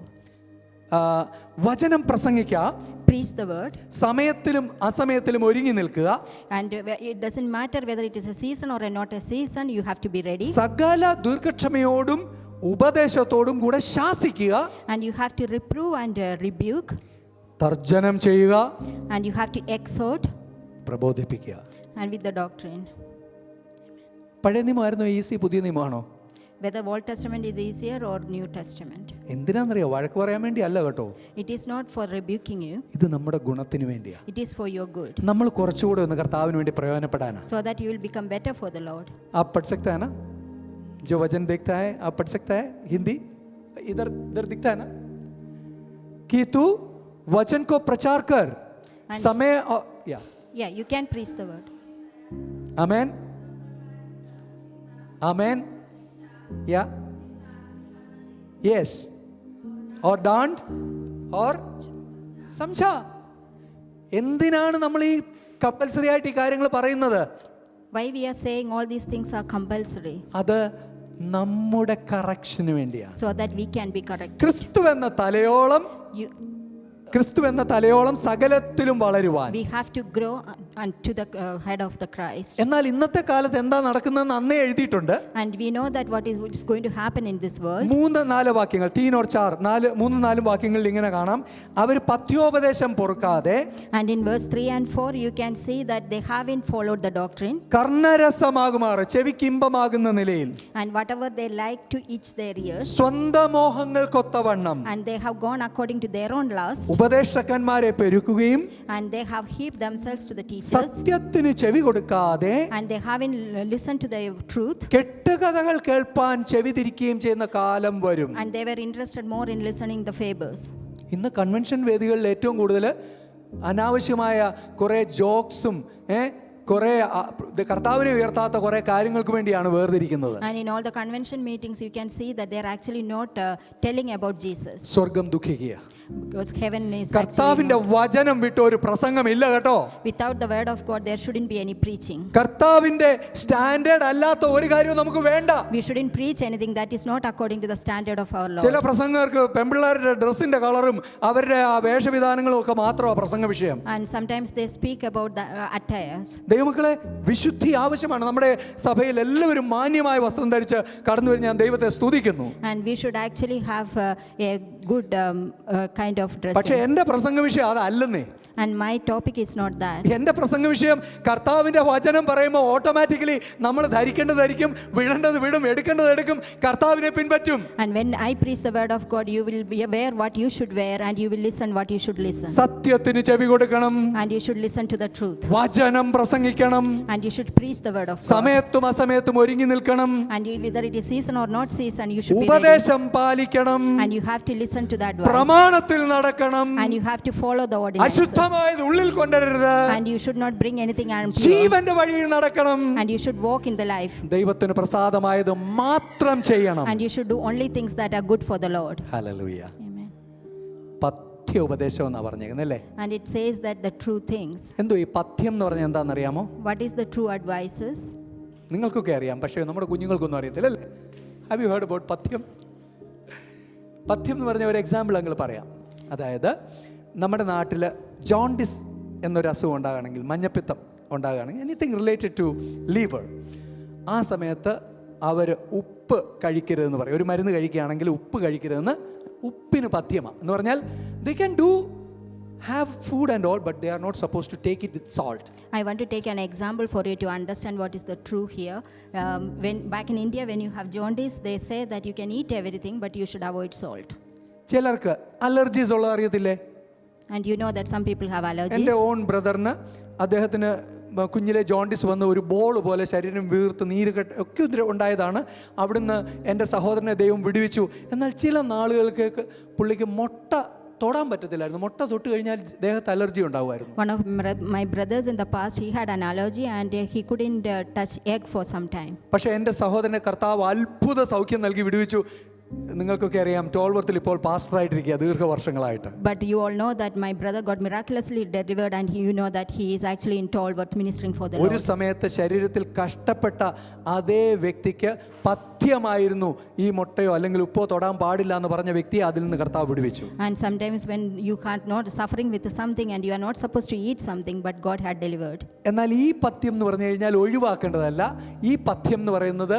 വചനം പ്രസംഗിക്കുക, Preach the word, സമയത്തിലും അസമയത്തിലും ഒരുങ്ങി നിൽക്കുക, and it doesn't matter whether it is a season or not a season, you have to be ready, സകല ദീർഘക്ഷമയോടും ഉപദേശത്തോടും കൂടെ ശാസിക്കുക, and you have to reprove and rebuke, തർജ്ജനം ചെയ്യുക, and you have to exhort, പ്രബോധിപ്പിക്കുക. and with the doctrine. പഴയ നിയമമായിരുന്നോ easy, പുതിയ നിയമമാണോ? Whether Old Testament is easier or New Testament. എന്തിനാണെന്നറിയോ? വഴക്ക് പറയാൻ വേണ്ടി അല്ല കേട്ടോ. It is not for rebuking you. ഇത് നമ്മുടെ ഗുണത്തിന് വേണ്ടിയാ. It is for your good. നമ്മൾ കുറച്ചുകൂടെ ഒന്ന് കർത്താവിന് വേണ്ടി പ്രയോജനപ്പെടാനാ. So that you will become better for the Lord. आप पढ़ सकते हैं ना? जो वचन देखता है आप पढ़ सकता है. हिंदी इधर दिखता है ना कि तू वचन को प्रचार कर समय या Yeah, you can preach the word. आमेन, आमेन, या यस, और डांट और समझा. എന്തിനാണ് നമ്മൾ ഈ കമ്പൽസറി ആയിട്ട് ഈ കാര്യങ്ങൾ പറയുന്നത്? Why we are saying all these things are compulsory? അത് നമ്മുടെ കറക്ഷന് വേണ്ടിയാണ്. So that we can be corrected. ക്രിസ്തു എന്ന തലയോളം സകലത്തിലും വളരുവാൻ. We have to grow unto the head of the Christ. എന്നാൽ ഇന്നത്തെ കാലത്ത് എന്താ നടക്കുന്നതെന്ന് അന്നേ എഴുതിയിട്ടുണ്ട്. And we know that what is going to happen in this world. 3-4 വാക്യങ്ങൾ, 3 or 4, 3-4 വാക്യങ്ങളിൽ ഇങ്ങനെ കാണാം. അവർ പഥ്യോപദേശം പൊറുക്കാതെ, And in verse 3 and 4 you can see that they haven't followed the doctrine. കർണരസമാകുമാറ്, ചെവിക്ക് ഇമ്പമാകുന്ന നിലയിൽ, And whatever they like to itch their ears. സ്വന്ത മോഹങ്ങൾക്കൊത്തവണ്ണം, And they have gone according to their own lust. ഉപദേഷ്ടാക്കന്മാരെ പെരുക്കുകയും and they have heaped themselves to the teachers, സത്യത്തിന് ചെവി കൊടുക്കാതെ and they haven't listened to the truth, കെട്ടുകഥകൾ കേൾപ്പാൻ ചെവി തിരിക്കുകയും ചെയ്യുന്ന കാലം വരും. and they were interested more in listening the fables. ഇന്ന് കൺവെൻഷൻ വേദികളിൽ ഏറ്റവും കൂടുതൽ അനാവശ്യമായ കുറേ ജോക്സും കുറേ കർത്താവിനെ ഉയർത്താത്ത കുറേ കാര്യങ്ങൾക്ക് വേണ്ടിയാണ് വേർതിരിക്കുന്നത്. And in all the convention meetings you can see that they are actually not telling about Jesus, സ്വർഗം ദുഃഖിക്കുക. because heaven is കർത്താവിന്റെ വചനം വിട്ട് ഒരു പ്രസംഗമില്ല കേട്ടോ. without the word of God there shouldn't be any preaching. കർത്താവിന്റെ സ്റ്റാൻഡേർഡ് അല്ലാത്ത ഒരു കാര്യവും നമുക്ക് വേണ്ട. We shouldn't preach anything that is not according to the standard of our Lord. ചില പ്രസംഗർക്ക് പെൺപിള്ളേരുടെ ഡ്രസ്സിന്റെ കളറും അവരുടെ ആ വേഷവിധാനങ്ങളും ഒക്കെ മാത്രമാണ് പ്രസംഗ വിഷയം. And sometimes they speak about the attires. ദൈവമക്കളെ, വിശുദ്ധി ആവശ്യമാണ്. നമ്മുടെ സഭയിൽ എല്ലാവരും മാന്യമായ വസ്ത്രം ധരിച്ച് കടന്നു വരും. ഞാൻ ദൈവത്തെ സ്തുതിക്കുന്നു. And we should actually have a good kind of പക്ഷേ dressing. എൻ്റെ പ്രസംഗ വിഷയം അതല്ലെന്നേ. And my topic is not that. എൻ്റെ പ്രസംഗ വിഷയം കർത്താവിൻ്റെ വചനം പറയുമ്പോൾ ഓട്ടോമാറ്റിക്കലി നമ്മൾ ധരിക്കേണ്ടത് ധരിക്കും, വിടേണ്ടത് വിടും, എടുക്കേണ്ടത് എടുക്കും, കർത്താവിനെ പിൻപറ്റും. And when I preach the word of God, you will wear what you should wear, and you will listen what you should listen. സത്യത്തിന് ചെവി കൊടുക്കണം, And you should listen to the truth. വചനം പ്രസംഗിക്കണം, And you should preach the word of God. സമയത്തും അസമയത്തും ഒരുങ്ങി നിൽക്കണം, And whether it is season or not season, you should be ready. ഉപദേശം പാലിക്കണം, And you have to listen to that voice. പ്രമാണത്തിൽ നടക്കണം, And you have to follow the ordinances. അശുദ്ധമായത് ഉള്ളിൽ കൊണ്ടുവരരുത്, And you should not bring anything impure. ജീവന്റെ വഴിയിൽ നടക്കണം, And you should walk in the life. ദൈവത്തിന് പ്രസാദമായത് മാത്രം ചെയ്യണം. And you should do only things that are good for the Lord. Hallelujah. Amen. പഥ്യ ഉപദേശം എന്നാ പറഞ്ഞേക്കുന്നത് അല്ലേ? And it says that the true things. എന്തോ ഈ പഥ്യം എന്ന് പറഞ്ഞാൽ എന്താണെന്നറിയാമോ? What is the true advices? നിങ്ങൾക്കൊക്കെ അറിയാം, പക്ഷേ നമ്മുടെ കുഞ്ഞുങ്ങൾക്കൊന്നും അറിയത്തില്ല അല്ലേ? ഹാവ് യു ഹേർഡ് അബൌട്ട് പഥ്യം? പഥ്യം എന്ന് പറഞ്ഞ ഒരു എക്സാമ്പിൾ അങ്ങ് പറയാം. അതായത് നമ്മുടെ നാട്ടിൽ ജോണ്ടിസ് എന്നൊരു അസുഖം ഉണ്ടാകുകയാണെങ്കിൽ, മഞ്ഞപ്പിത്തം ഉണ്ടാകുകയാണെങ്കിൽ, എനിത്തിങ് റിലേറ്റഡ് ടു ലിവർ, ആ സമയത്ത് അവർ ഉപ്പ് കഴിക്കരുതെന്ന് പറയും. ഒരു മരുന്ന് കഴിക്കുകയാണെങ്കിൽ ഉപ്പ് കഴിക്കരുതെന്ന്, ഉപ്പിന് പഥ്യമാണ് എന്ന് പറഞ്ഞാൽ they can do have food and all, but they are not supposed to take it with salt. I want to take an example for you to understand what is the true here. When back in India, when you have jaundice, they say that you can eat everything, but you should avoid salt. ചിലർക്ക് allergies ഉള്ളത് അറിയത്തില്ലേ? And you know that some people have allergies. എൻ്റെ on ബ്രദറിന്, അദ്ദേഹത്തിന് കുഞ്ഞിലെ jaundice വന്ന് ഒരു ball പോലെ ശരീരം വീർത്ത് നീരുകെട്ട് ഒക്കെ ഉണ്ടായതാണ്. അവിടുന്ന് എൻ്റെ സഹോദരനെ ദൈവം വിടുവിച്ചു. എന്നാൽ ചില നാളുകൾക്ക് പുള്ളിക്ക് മുട്ട തൊടാൻ പറ്റത്തില്ലായിരുന്നു. മുട്ട തൊട്ട് കഴിഞ്ഞാൽ ദേഹത്ത് allergy ഉണ്ടാവുമായിരുന്നു. One of my brothers in the past, he had an allergy and he couldn't touch egg for some time. പക്ഷേ എൻ്റെ സഹോദരനെ കർത്താവ് അത്ഭുത സൗഖ്യം നൽകി വിടുവിച്ചു. നിങ്ങൾക്കൊക്കെ അറിയാം, ടോൾവർത്തിൽ ഇപ്പോൾ പാസ്റ്ററായിട്ടിരിക്കുക ദീർഘവർഷങ്ങളായിട്ട്. But you all know that my brother got miraculously delivered, and you know that he is actually in Tolworth ministering for the ഒരു Lord. സമയത്ത് ശരീരത്തിൽ കഷ്ടപ്പെട്ട അതേ വ്യക്തിക്ക് പഥ്യമായിരുന്നു ഈ മുട്ടയോ അല്ലെങ്കിൽ ഉപ്പോ തൊടാൻ പാടില്ല എന്ന് പറഞ്ഞ വ്യക്തിയെ അതിൽ നിന്ന് കർത്താവ് വിടുവിച്ചു. And sometimes when you are not suffering with something and you are not supposed to eat something, but God had delivered. എന്നാൽ ഈ പഥ്യം എന്ന് പറഞ്ഞു കഴിഞ്ഞാൽ ഒഴിവാക്കേണ്ടതല്ല. ഈ പഥ്യം എന്ന് പറയുന്നത്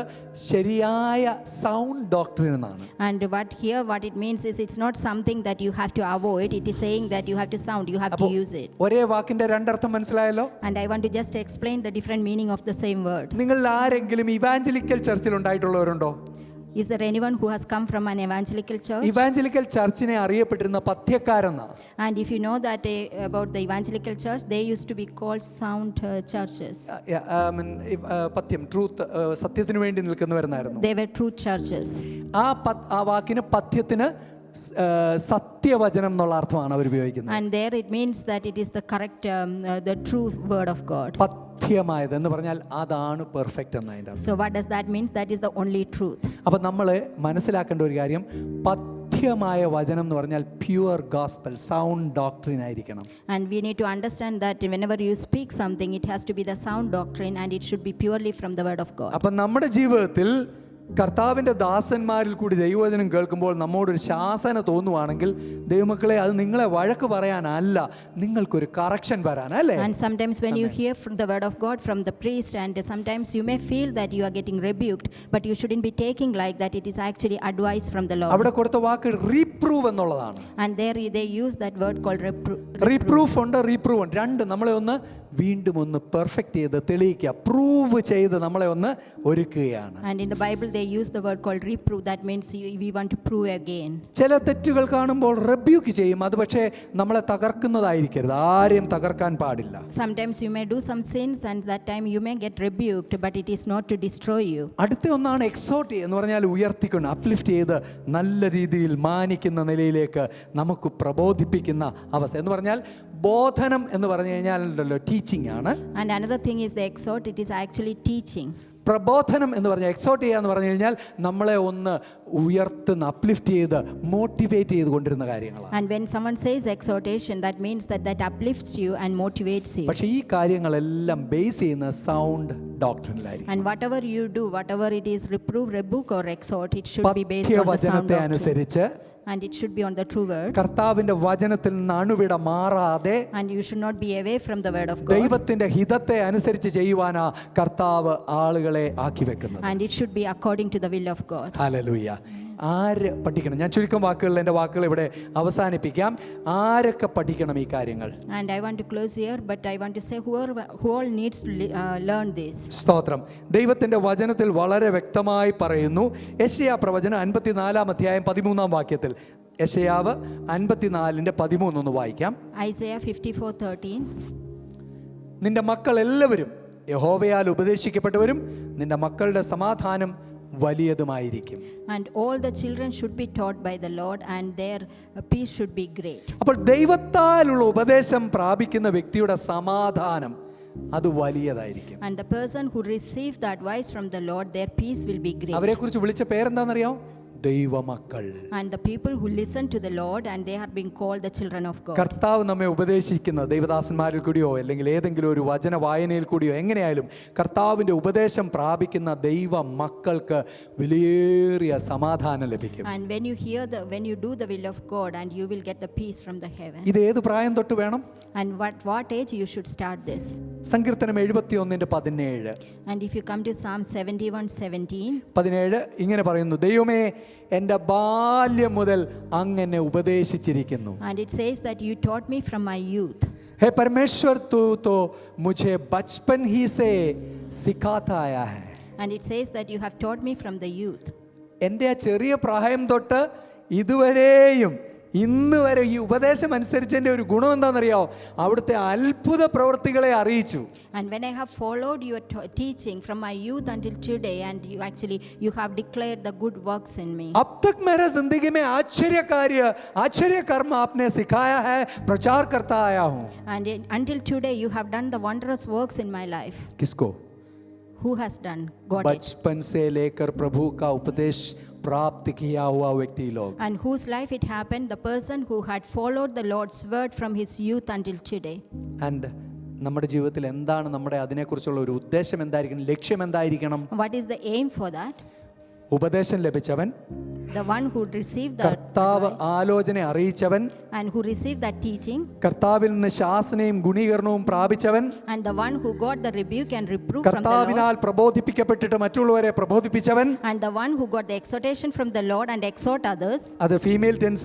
ശരിയായ സൗണ്ട് ഡോക്ട്രിൻ എന്നാണ്. And what it means is, it's not something that you have to avoid. It is saying that you have to sound, you have to use it. ഒരേ വാക്കിന്റെ രണ്ടർത്ഥം മനസ്സിലായല്ലോ? And I want to just explain the different meaning of the same word. നിങ്ങൾ ആരെങ്കിലും evangelical ചർച്ചിൽ ഉണ്ടായിട്ടുള്ളവരുണ്ടോ? Is there anyone who has come from an evangelical church? Evangelical ചർച്ചിനെ അറിയപ്പെട്ടിരുന്ന പഥ്യക്കാരെന്ന. And if you know that about the evangelical church, they used to be called sound churches. പഥ്യം, truth, സത്യത്തിന് വേണ്ടി നിൽക്കുന്നവരെന്നായിരുന്നു. They were true churches. ആ വാക്കിന് പഥ്യത്തിന് സത്യവചനം എന്നുള്ള അർത്ഥമാണ് അവർ ഉപയോഗിക്കുന്നത്. And there it means that it is the correct, the true word of God. പഥ്യമായത് എന്ന് പറഞ്ഞാൽ അതാണ് പെർഫെക്റ്റ് എന്നതിൻ്റെ അർത്ഥം. So what does that mean? That is the only truth. അപ്പം നമ്മൾ മനസ്സിലാക്കേണ്ട ഒരു കാര്യം, പഥ്യമായ വചനം എന്ന് പറഞ്ഞാൽ പ്യുവർ ഗോസ്പൽ, സൗണ്ട് ഡോക്ട്രിൻ ആയിരിക്കണം. And we need to understand that whenever you speak something, it has to be the sound doctrine, and it should be purely from the word of God. അപ്പം നമ്മുടെ ജീവിതത്തിൽ കർത്താവിൻ്റെ ദാസന്മാരിൽ കൂടി ദൈവവചനം കേൾക്കുമ്പോൾ നമ്മോടൊരു ശാസന തോന്നുവാണെങ്കിൽ, ദൈവമക്കളെ, അത് നിങ്ങളെ വഴക്ക് പറയാനല്ല, നിങ്ങൾക്കൊരു correction വരാനല്ലേ. And sometimes when you hear from the word of God from the priest, and sometimes you may feel that you are getting rebuked, but you shouldn't be taking like that. It is actually advice from the Lord. അവിടെ കൊടുത്ത വാക്ക് റീപ്രൂവ് എന്നുള്ളതാണ്. And there they use that word called reproof. റീപ്രൂഫ് ഉണ്ട്, റീപ്രൂവ് ഉണ്ട്. രണ്ട്, നമ്മളെ ഒന്ന് വീണ്ടും ഒന്ന് പെർഫെക്റ്റ് ചെയ്ത് തെളിയിക്കുക, പ്രൂവ് ചെയ്ത് നമ്മളെ ഒന്ന് ഒരുക്കുകയാണ്. And in the Bible, they use the word called reprove. That means we want to prove again. ചില തെറ്റുകൾ കാണുമ്പോൾ റെബ്യൂക്ക് ചെയ്യും, അത് പക്ഷേ നമ്മളെ തകർക്കുന്നതായിരിക്കരുത്. ആരെയും തകർക്കാൻ പാടില്ല. Sometimes you may do some sins, and that time you may get rebuked, but it is not to destroy you. അടുത്ത ഒന്നാണ് എക്സോർട്ട് എന്ന് പറഞ്ഞാൽ ഉയർത്തിക്കൊണ്ട് അപ്ലിഫ്റ്റ് ചെയ്ത് നല്ല രീതിയിൽ മാനിക്കുന്ന നിലയിലേക്ക് നമുക്ക് പ്രബോധിപ്പിക്കുന്ന അവസ്ഥ എന്ന് പറഞ്ഞാൽ ബോധനം എന്ന് പറഞ്ഞു കഴിഞ്ഞാൽ ഉണ്ടല്ലോ ടീച്ചിങ് ആണ്. And another thing is the exhort. It is actually teaching. പ്രബോധനം എന്ന് പറഞ്ഞാൽ എക്സോർട്ട് ചെയ്യുക എന്ന് പറഞ്ഞു കഴിഞ്ഞാൽ നമ്മളെ ഒന്ന് ഉയർത്തുന്ന അപ്ലിഫ്റ്റ് ചെയ്ത് മോട്ടിവേറ്റ് ചെയ്ത് കൊണ്ടിരുന്ന കാര്യങ്ങളാണ്. And when someone says exhortation, that means that uplifts you and motivates you. പക്ഷേ ഈ കാര്യങ്ങളെല്ലാം ബേസ് ചെയ്യുന്ന sound ഡോക്ട്രിനിലായിരിക്കും. And whatever you do, whatever it is, reprove, rebuke or exhort, it should be based on the sound പഥ്യവചനത്തെ doctrine. അനുസരിച്ച് And it should be on the true word. കർത്താവിന്റെ വചനത്തിൽ നിന്ന് അണുവിട മാറാതെ And you should not be away from the word of God. ദൈവത്തിന്റെ ഹിതത്തെ അനുസരിച്ച് ചെയ്യുവാനാ കർത്താവ് ആളുകളെ ആക്കി വെക്കുന്നത്. And it should be according to the will of God. Hallelujah. ആര് പഠിക്കണം? ഞാൻ ചുരുക്കം വാക്കുകളിൽ എൻ്റെ വാക്കുകൾ ഇവിടെ അവസാനിപ്പിക്കാം. ആരൊക്കെ പഠിക്കണം ഈ കാര്യങ്ങൾ? And I want to close here, but I want to say who all needs to learn this. സ്തോത്രം. ദൈവത്തിന്റെ വചനത്തിൽ വളരെ വ്യക്തമായി പറയുന്നു. യെശയ്യാ പ്രവചനം 54 അധ്യായം 13 വാക്യത്തിൽ, യെശയ്യാവ് 54:13 ഒന്ന് വായിക്കാം. Isaiah 54:13. നിന്റെ മക്കൾ എല്ലാവരും യഹോവയാൽ ഉപദേശിക്കപ്പെട്ടവരും നിന്റെ മക്കളുടെ സമാധാനം വലിയതുമായിരിക്കും. And all the children should be taught by the Lord, and their peace should be great. അപ്പോൾ ദൈവത്താലുള്ള ഉപദേശം പ്രാപിക്കുന്ന വ്യക്തിയുടെ സമാധാനം അത് വലിയതായിരിക്കും. And the person who receives the advice from the Lord, their peace will be great. അവരെ കുറിച്ച് വിളിച്ച പേരെന്താണെന്നറിയാമോ? ദൈവമക്കൾ. And the people who listen to the Lord, and they are being called the children of God. കർത്താവ് നമ്മെ ഉപദേശിക്കുന്ന ദൈവദാസന്മാരിൽ കൂടിയോ അല്ലെങ്കിൽ ഏതെങ്കിലും ഒരു വചന വായനയിൽ കൂടിയോ എങ്ങനെയായാലും കർത്താവിൻ്റെ ഉപദേശം പ്രാപിക്കുന്ന ദൈവ മക്കൾക്ക് വിലയേറിയ സമാധാനം ലഭിക്കും. And when you do the will of God, and you will get the peace from the heaven. ഇത് ഏത് പ്രായം തൊട്ട് വേണം? And what age you should start this? സങ്കീർത്തനം 71:17. And if you come to Psalm 71:17, 17 ഇങ്ങനെ പറയുന്നു, ദൈവമേ എൻ്റെ ബാല്യം മുതൽ അങ്ങനെ ഉപദേശിച്ചിരിക്കുന്നു. and it says that you taught me from my youth. हे परमेश्वर तू तो मुझे बचपन ही से सिखाता आया है. And it says that you have taught me from the youth. എൻ്റെ ആ ചെറിയ പ്രായം തൊട്ട് ഇതുവരെയും ഇന്ന് വരെ ഈ ഉപദേശം അനുസരിച്ചതിൻ്റെ ഒരു ഗുണം എന്താണെന്നറിയാമോ? അവിടുത്തെ അത്ഭുത പ്രവൃത്തികളെ അറിയിച്ചു. And when I have followed your teaching from my youth until today, and you have declared the good works in me. अब तक मेरा जिंदगी में आश्चर्य कर्म आपने सिखाया है, प्रचार करता आया हूँ. And until today you have done the wondrous works in my life. किसको? Who has done? God. बचपन से लेकर प्रभु का उपदेश प्राप्त किया हुआ व्यक्ति लोग. And whose life it happened? The person who had followed the Lord's word from his youth until today. And നമ്മുടെ ജീവിതത്തിൽ എന്താണ് നമ്മുടെ അതിനെക്കുറിച്ചുള്ള ഒരു ഉദ്ദേശം എന്തായിരിക്കണം, ലക്ഷ്യം എന്തായിരിക്കണം? What is the aim for that? ഉപദേശം ലഭിച്ചവൻ, The one who received the കർത്താവ് advice, ആലോചന അറിയിച്ചവൻ, and who received that teaching, കർത്താവിൽ നിന്ന് ശാസനയും ഗുണീകരണവും പ്രാപിച്ചവൻ, and the one who got the rebuke and reproof from the Lord, കർത്താവിനാൽ പ്രബോധിപ്പിക്കപ്പെട്ടിട്ട് മറ്റുള്ളവരെ പ്രബോധിപ്പിച്ചവൻ, and the one who got the exhortation from the Lord and exhort others. അത് female tense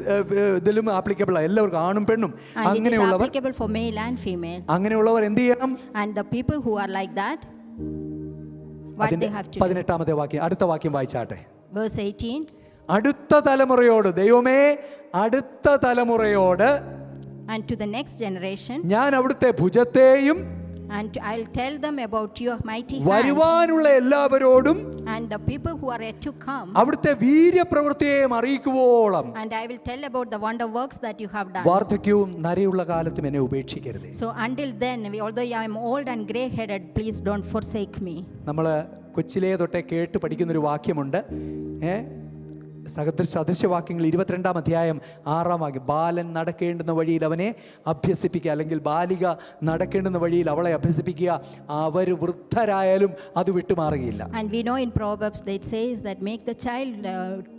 ഇതിലും applicable ആണ്, എല്ലാവർക്കും ആണും പെണ്ണും. And it is അങ്ങനെയുള്ളവർ applicable for male and female. അങ്ങനെയുള്ളവർ എന്ത് ചെയ്യണം? And the people who are like that, what they have to do. 18ാമത്തെ വാക്യം, അടുത്ത വാക്യം വായിച്ചാട്ടെ. Verse 18. അടുത്ത തലമുറയോട്, ദൈവമേ അടുത്ത തലമുറയോട് And to the next generation, ഞാൻ അവിടുത്തെ ഭുജത്തെയും and I'll tell them about your mighty hand, വരുവാനുള്ള എല്ലാവരോടും and the people who are yet to come, അവിടുത്തെ വീര്യപ്രവൃത്തിയെയും അറിയിക്കുവോളം and I will tell about the wonder works that you have done. വാർദ്ധക്യവും നരയുള്ള കാലത്തും എന്നെ ഉപേക്ഷിക്കരുത്. So until then, although I am old and gray-headed, please don't forsake me. നമ്മൾ കൊച്ചിലേ തൊട്ടേ കേട്ട് പഠിക്കുന്നൊരു വാക്യമുണ്ട്. സദൃശ്യവാക്യങ്ങൾ 22-ാം അധ്യായം 6-ാം വാക്യം, ബാലൻ നടക്കേണ്ടുന്ന വഴിയിൽ അവനെ അഭ്യസിപ്പിക്കുക, അല്ലെങ്കിൽ ബാലിക നടക്കേണ്ടുന്ന വഴിയിൽ അവളെ അഭ്യസിപ്പിക്കുക, അവർ വൃദ്ധരായാലും അത് വിട്ടുമാറുകയില്ല. And we know in Proverbs that it says that make the child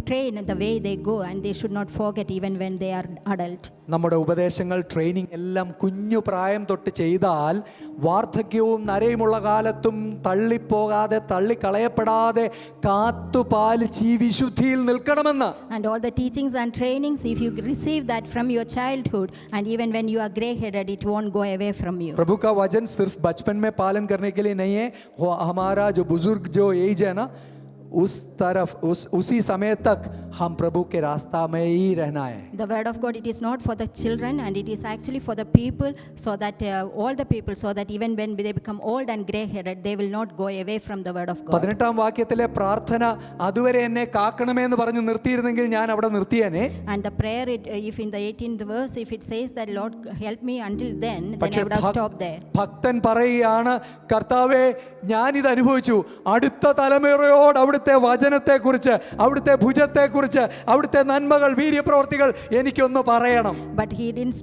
train the way they go, and they should not forget even when they are adult. നമ്മുടെ ഉപദേശങ്ങൾ, ട്രെയിനിങ് എല്ലാം കുഞ്ഞു പ്രായം തൊട്ട് ചെയ്താൽ വാർദ്ധക്യവും നരയുമുള്ള കാലത്തും തള്ളിപ്പോകാതെ തള്ളിക്കളയപ്പെടാതെ കാത്തുപാലിച്ച് ഈ വിശുദ്ധിയിൽ നിൽക്കണം. ലഭിക്കണമെന്ന്. And all the teachings and trainings, if you receive that from your childhood, and even when you are grey-headed, it won't go away from you. प्रभु का वचन सिर्फ बचपन में पालन करने के लिए नहीं है, वो हमारा जो बुजुर्ग जो एज है ना, उस तरफ उसी समय तक हम प्रभु के रास्ता में ही रहना है. The word of God, it is not for the children, and it is actually for the people, so that all the people, so that even when they become old and grey-headed, they will not go away from the word of God. 18-ാം വാക്യത്തിലെ പ്രാർത്ഥന അതുവരെ എന്നെ കാക്കണമേ എന്ന് പറഞ്ഞു നിർത്തിയിരുന്നെങ്കിൽ ഞാൻ അവിടെ നിർത്തിയേനെ. And the prayer, if in the 18th verse, if it says that Lord help me until then I would have stopped there. ഭക്തൻ പറയുകയാണ്, കർത്താവേ ഞാനിത് അനുഭവിച്ചു, അടുത്ത തലമുറയോട് അവിടുത്തെ വചനത്തെക്കുറിച്ച്, അവിടുത്തെ ഭുജത്തെക്കുറിച്ച്, അവിടുത്തെ നന്മകൾ, വീര്യപ്രവർത്തികൾ എനിക്കൊന്ന് പറയണം. But he didn't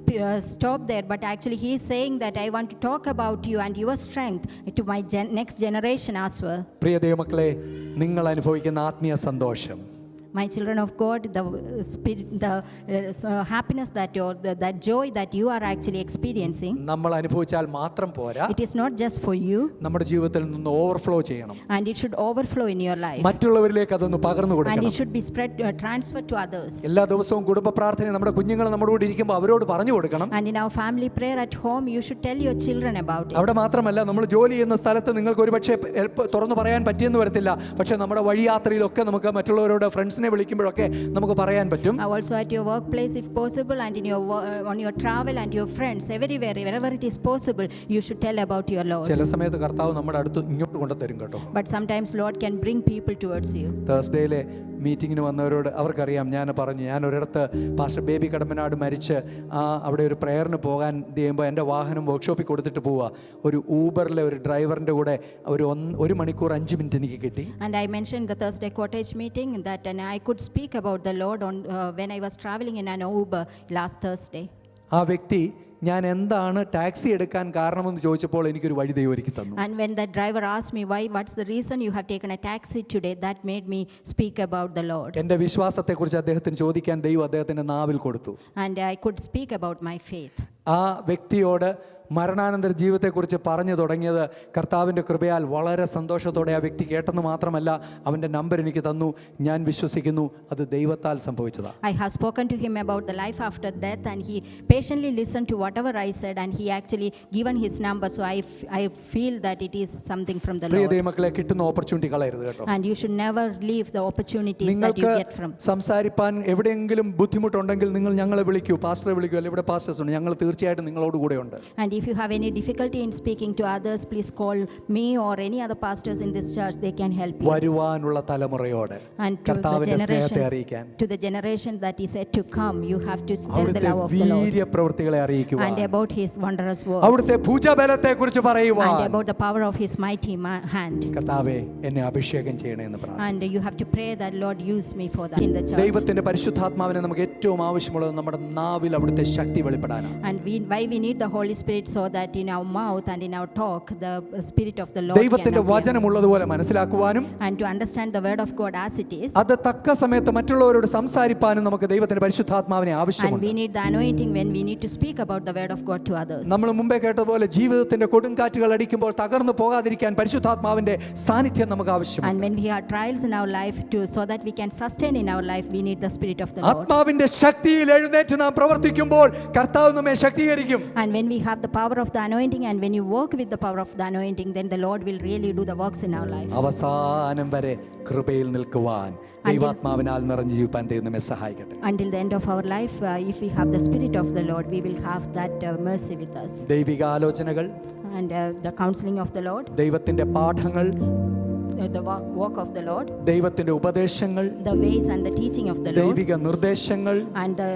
stop there, but actually he is saying that I want to talk about you and your strength to my next generation as well. പ്രിയ ദൈവമക്കളെ, നിങ്ങൾ അനുഭവിക്കുന്ന ആത്മീയ സന്തോഷം, My children of God, the spirit, the happiness that joy that you are actually experiencing, നമ്മൾ അനുഭവിച്ചാൽ മാത്രം പോരാ, it is not just for you, നമ്മുടെ ജീവിതത്തിൽ നിന്ന് ഓവർഫ്ലോ ചെയ്യണം. and it should overflow in your life, മറ്റുള്ളവരിലേക്ക് അതൊന്ന് പകർന്നു and കൊടുക്കണം. it should be transferred to others. എല്ലാ ദിവസവും കുടുംബ പ്രാർത്ഥന നമ്മുടെ കുഞ്ഞുങ്ങൾ നമ്മുടെ കൂടെ ഇരിക്കുമ്പോൾ അവരോട് പറഞ്ഞു കൊടുക്കണം. And in our family prayer at home, you should tell your children about it. അവിടെ മാത്രമല്ല, നമ്മൾ ജോലി ചെയ്യുന്ന സ്ഥലത്ത് നിങ്ങൾക്ക് ഒരുപക്ഷെ തുറന്നു പറയാൻ പറ്റിയെന്ന് വരത്തില്ല, പക്ഷെ നമ്മുടെ വഴിയാത്രയിലൊക്കെ നമുക്ക് മറ്റുള്ളവരോട് ഫ്രണ്ട്സിനെ വിളിക്കുമ്പോഴൊക്കെ നമുക്ക് പറയാൻ പറ്റും. Also at your workplace if possible, and in your on your travel and your friends, everywhere wherever it is possible, you should tell about your Lord. ചില സമയത്ത് കർത്താവ് നമ്മുടെ അടുത്ത് ഇങ്ങോട്ട് കൊണ്ടുതരും കേട്ടോ. But sometimes Lord can bring people towards you. തേഴ്സ്ഡേയിലെ മീറ്റിങ്ങിന് വന്നവരോട് അവർക്കറിയാം, ഞാൻ പറഞ്ഞു, ഞാൻ ഒരിടത്ത് പാസ്റ്റർ ബേബി കടമ്പനാട് മരിച്ച് അവിടെ ഒരു പ്രേയറിന് പോകാൻ ചെയ്യുമ്പോൾ എൻ്റെ വാഹനം വർക്ക്ഷോപ്പിൽ കൊടുത്തിട്ട് പോവുക. ഒരു ഊബറിലെ ഒരു ഡ്രൈവറിൻ്റെ കൂടെ ഒരു മണിക്കൂർ 5 മിനിറ്റ് എനിക്ക് കിട്ടി. And I mentioned the Thursday cottage meeting that and I could speak about the Lord on when I was traveling in an Uber last Thursday. ആ വ്യക്തി ഞാൻ എന്താണ് ടാക്സി എടുക്കാൻ കാരണമെന്ന് ചോദിച്ചപ്പോൾ എനിക്കൊരു വഴി ദൈവം ഒരുക്കി തന്നു. And when the driver asked me what's the reason you have taken a taxi today, that made me speak about the Lord. എൻ്റെ വിശ്വാസത്തെക്കുറിച്ച് അദ്ദേഹത്തിന് ചോദിക്കാൻ ദൈവം അദ്ദേഹത്തിൻ്റെ നാവിൽ കൊടുത്തു. And I could speak about my faith. ആ വ്യക്തിയോട് മരണാനന്തര ജീവിതത്തെക്കുറിച്ച് പറഞ്ഞു തുടങ്ങിയത് കർത്താവിൻ്റെ കൃപയാൽ വളരെ സന്തോഷത്തോടെ ആ വ്യക്തി കേട്ടെന്ന് മാത്രമല്ല, അവൻ്റെ നമ്പർ എനിക്ക് തന്നു. ഞാൻ വിശ്വസിക്കുന്നു അത് ദൈവത്താൽ സംഭവിച്ചതാണ്. I have spoken to him about the life after death, and he patiently listened to whatever I said, and he actually given his number, so I feel that it is something from the Priya Lord. ദൈവമക്കളെ, കിട്ടുന്ന opportunity കളയരുത് കേട്ടോ. And you should never leave the opportunities that you നിങ്ങൾക്ക് get from. സംസാരിപ്പാൻ എവിടെയെങ്കിലും ബുദ്ധിമുട്ടുണ്ടെങ്കിൽ നിങ്ങൾ ഞങ്ങളെ വിളിക്കൂ, പാസ്റ്ററെ വിളിക്കൂ, അല്ലെങ്കിൽ ഇവിടെ പാസ്റ്റേഴ്സ് ഉണ്ട്, ഞങ്ങൾ തീർച്ചയായിട്ടും നിങ്ങളോട് കൂടെ ഉണ്ട്. And if you have any difficulty in speaking to others, please call me or any other pastors in this church. They can help you. വരുവാനുള്ള തലമുറയോട് And കർത്താവിന്റെ സ്നേഹത്തെ അറിയിക്കാൻ, to the generation that is yet to come, you have to tell the love of the Lord വീര്യപ്രവൃത്തികളെ അറിയിക്കുവാൻ, and about his wondrous works, അവിടുത്തെ ഭുജബലത്തെക്കുറിച്ച് പറയുവാൻ, and about the power of his mighty hand. കർത്താവേ എന്നെ അഭിഷേകം ചെയ്യണേ എന്ന് പ്രാർത്ഥിക്കുന്നു. And you have to pray that Lord use me for that in the church. ദൈവത്തിന്റെ പരിശുദ്ധാത്മാവിനെ നമുക്ക് ഏറ്റവും ആവശ്യമുള്ളത് നമ്മുടെ നാവിൽ അവിടുത്തെ ശക്തി വെളിപ്പെടാനാണ്. And why we need the Holy Spirit, so that in our mouth and in our talk the spirit of the Lord ദൈവത്തിന്റെ can appear. വചനമുള്ളതുപോലെ മനസ്സിലാക്കുവാനും And to understand the word of God as it is. അത് തക്ക സമയത്ത് മറ്റുള്ളവരോട് സംസാരിപ്പാനും നമുക്ക് ദൈവത്തിന്റെ പരിശുദ്ധാത്മാവിനെ And ആവശ്യമുണ്ട്. we need the anointing when we need to speak about the word of God to others. നമ്മൾ മുമ്പേ കേട്ടതുപോലെ ജീവിതത്തിന്റെ കൊടുങ്കാറ്റുകൾ അടിക്കുമ്പോൾ തകർന്നു പോകാതിരിക്കാൻ പരിശുദ്ധാത്മാവിന്റെ സാന്നിധ്യം നമുക്ക് ആവശ്യമാണ്. And when we have trials in our life so that we can sustain in our life, we need the spirit of the Lord. ആത്മാവിന്റെ ശക്തിയിൽ എഴുന്നേറ്റ് നാം പ്രവർത്തിക്കുമ്പോൾ കർത്താവ് നമ്മെ ശക്തീകരിക്കും. And when we have the power of the anointing, and when you work with the power of the anointing, then the Lord will really do the works in our life. അവസാനം വരെ കൃപയിൽ നിൽക്കുവാൻ ദൈവാത്മാവിനാൽ നിറഞ്ഞു ജീവിപ്പാൻ ദൈവം നമ്മെ സഹായിക്കട്ടെ. Until the end of our life, if we have the spirit of the Lord, we will have that mercy with us. ദൈവിക ആലോചനകൾ, And the counseling of the Lord, ദൈവത്തിന്റെ പാഠങ്ങൾ, the walk of the Lord, ദൈവത്തിന്റെ ഉപദേശങ്ങൾ, the ways and the teaching of the Lord, ദൈവിക നിർദ്ദേശങ്ങൾ, and the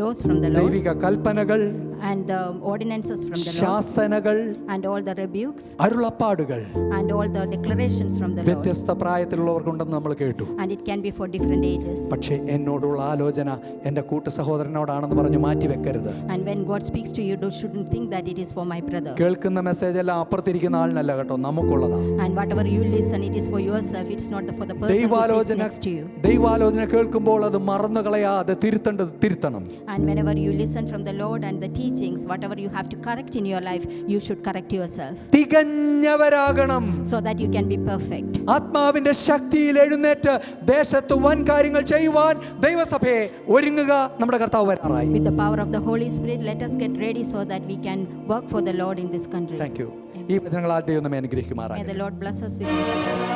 laws from the Lord, ദൈവിക കൽപ്പനകൾ, and the ordinances from the Lord, ശാസനകൾ, and all the rebukes, അരുളപ്പാടുകൾ and all the declarations from the Lord. വ്യത്യസ്ത പ്രായത്തിലുള്ളവർക്കുണ്ടെന്ന് നമ്മൾ കേട്ടു. And it can be for different ages. പക്ഷേ എന്നോടുള്ള ആലോചന എൻ്റെ കൂട്ടു സഹോദരനോടാണെന്ന് പറഞ്ഞ് മാറ്റിവെക്കരുത്. And when God speaks to you, you shouldn't think that it is for my brother. കേൾക്കുന്ന മെസ്സേജ് എല്ലാം അപ്പുറത്തിരിക്കുന്ന ആളിനല്ല കേട്ടോ, നമുക്കുള്ളതാ. And whatever you listen, it is for yourself. It's not for the person who sits next to you. ദൈവാലോചന കേൾക്കുമ്പോൾ അത് മറന്നു കളയാതെ തിരുത്തണം. And whenever you listen from the Lord and the teachings, whatever you have to correct in your life, you should correct yourself, തികഞ്ഞവരാകണം. so that you can be perfect. ആത്മാവിന്റെ ശക്തിയിൽ എഴുന്നേറ്റ് ദേശത്ത് വൻ കാര്യങ്ങൾ ചെയ്യുവാൻ ദൈവസഭയെ ഒരുങ്ങുക. നമ്മുടെ കർത്താവ് വരാറായി. With the power of the Holy Spirit, let us get ready so that we can work for the Lord in this country. Thank you. ഈ വചനങ്ങളാൽ ദൈവം നമ്മെ അനുഗ്രഹിക്കുമാറാകട്ടെ. May the Lord bless us with His blessing.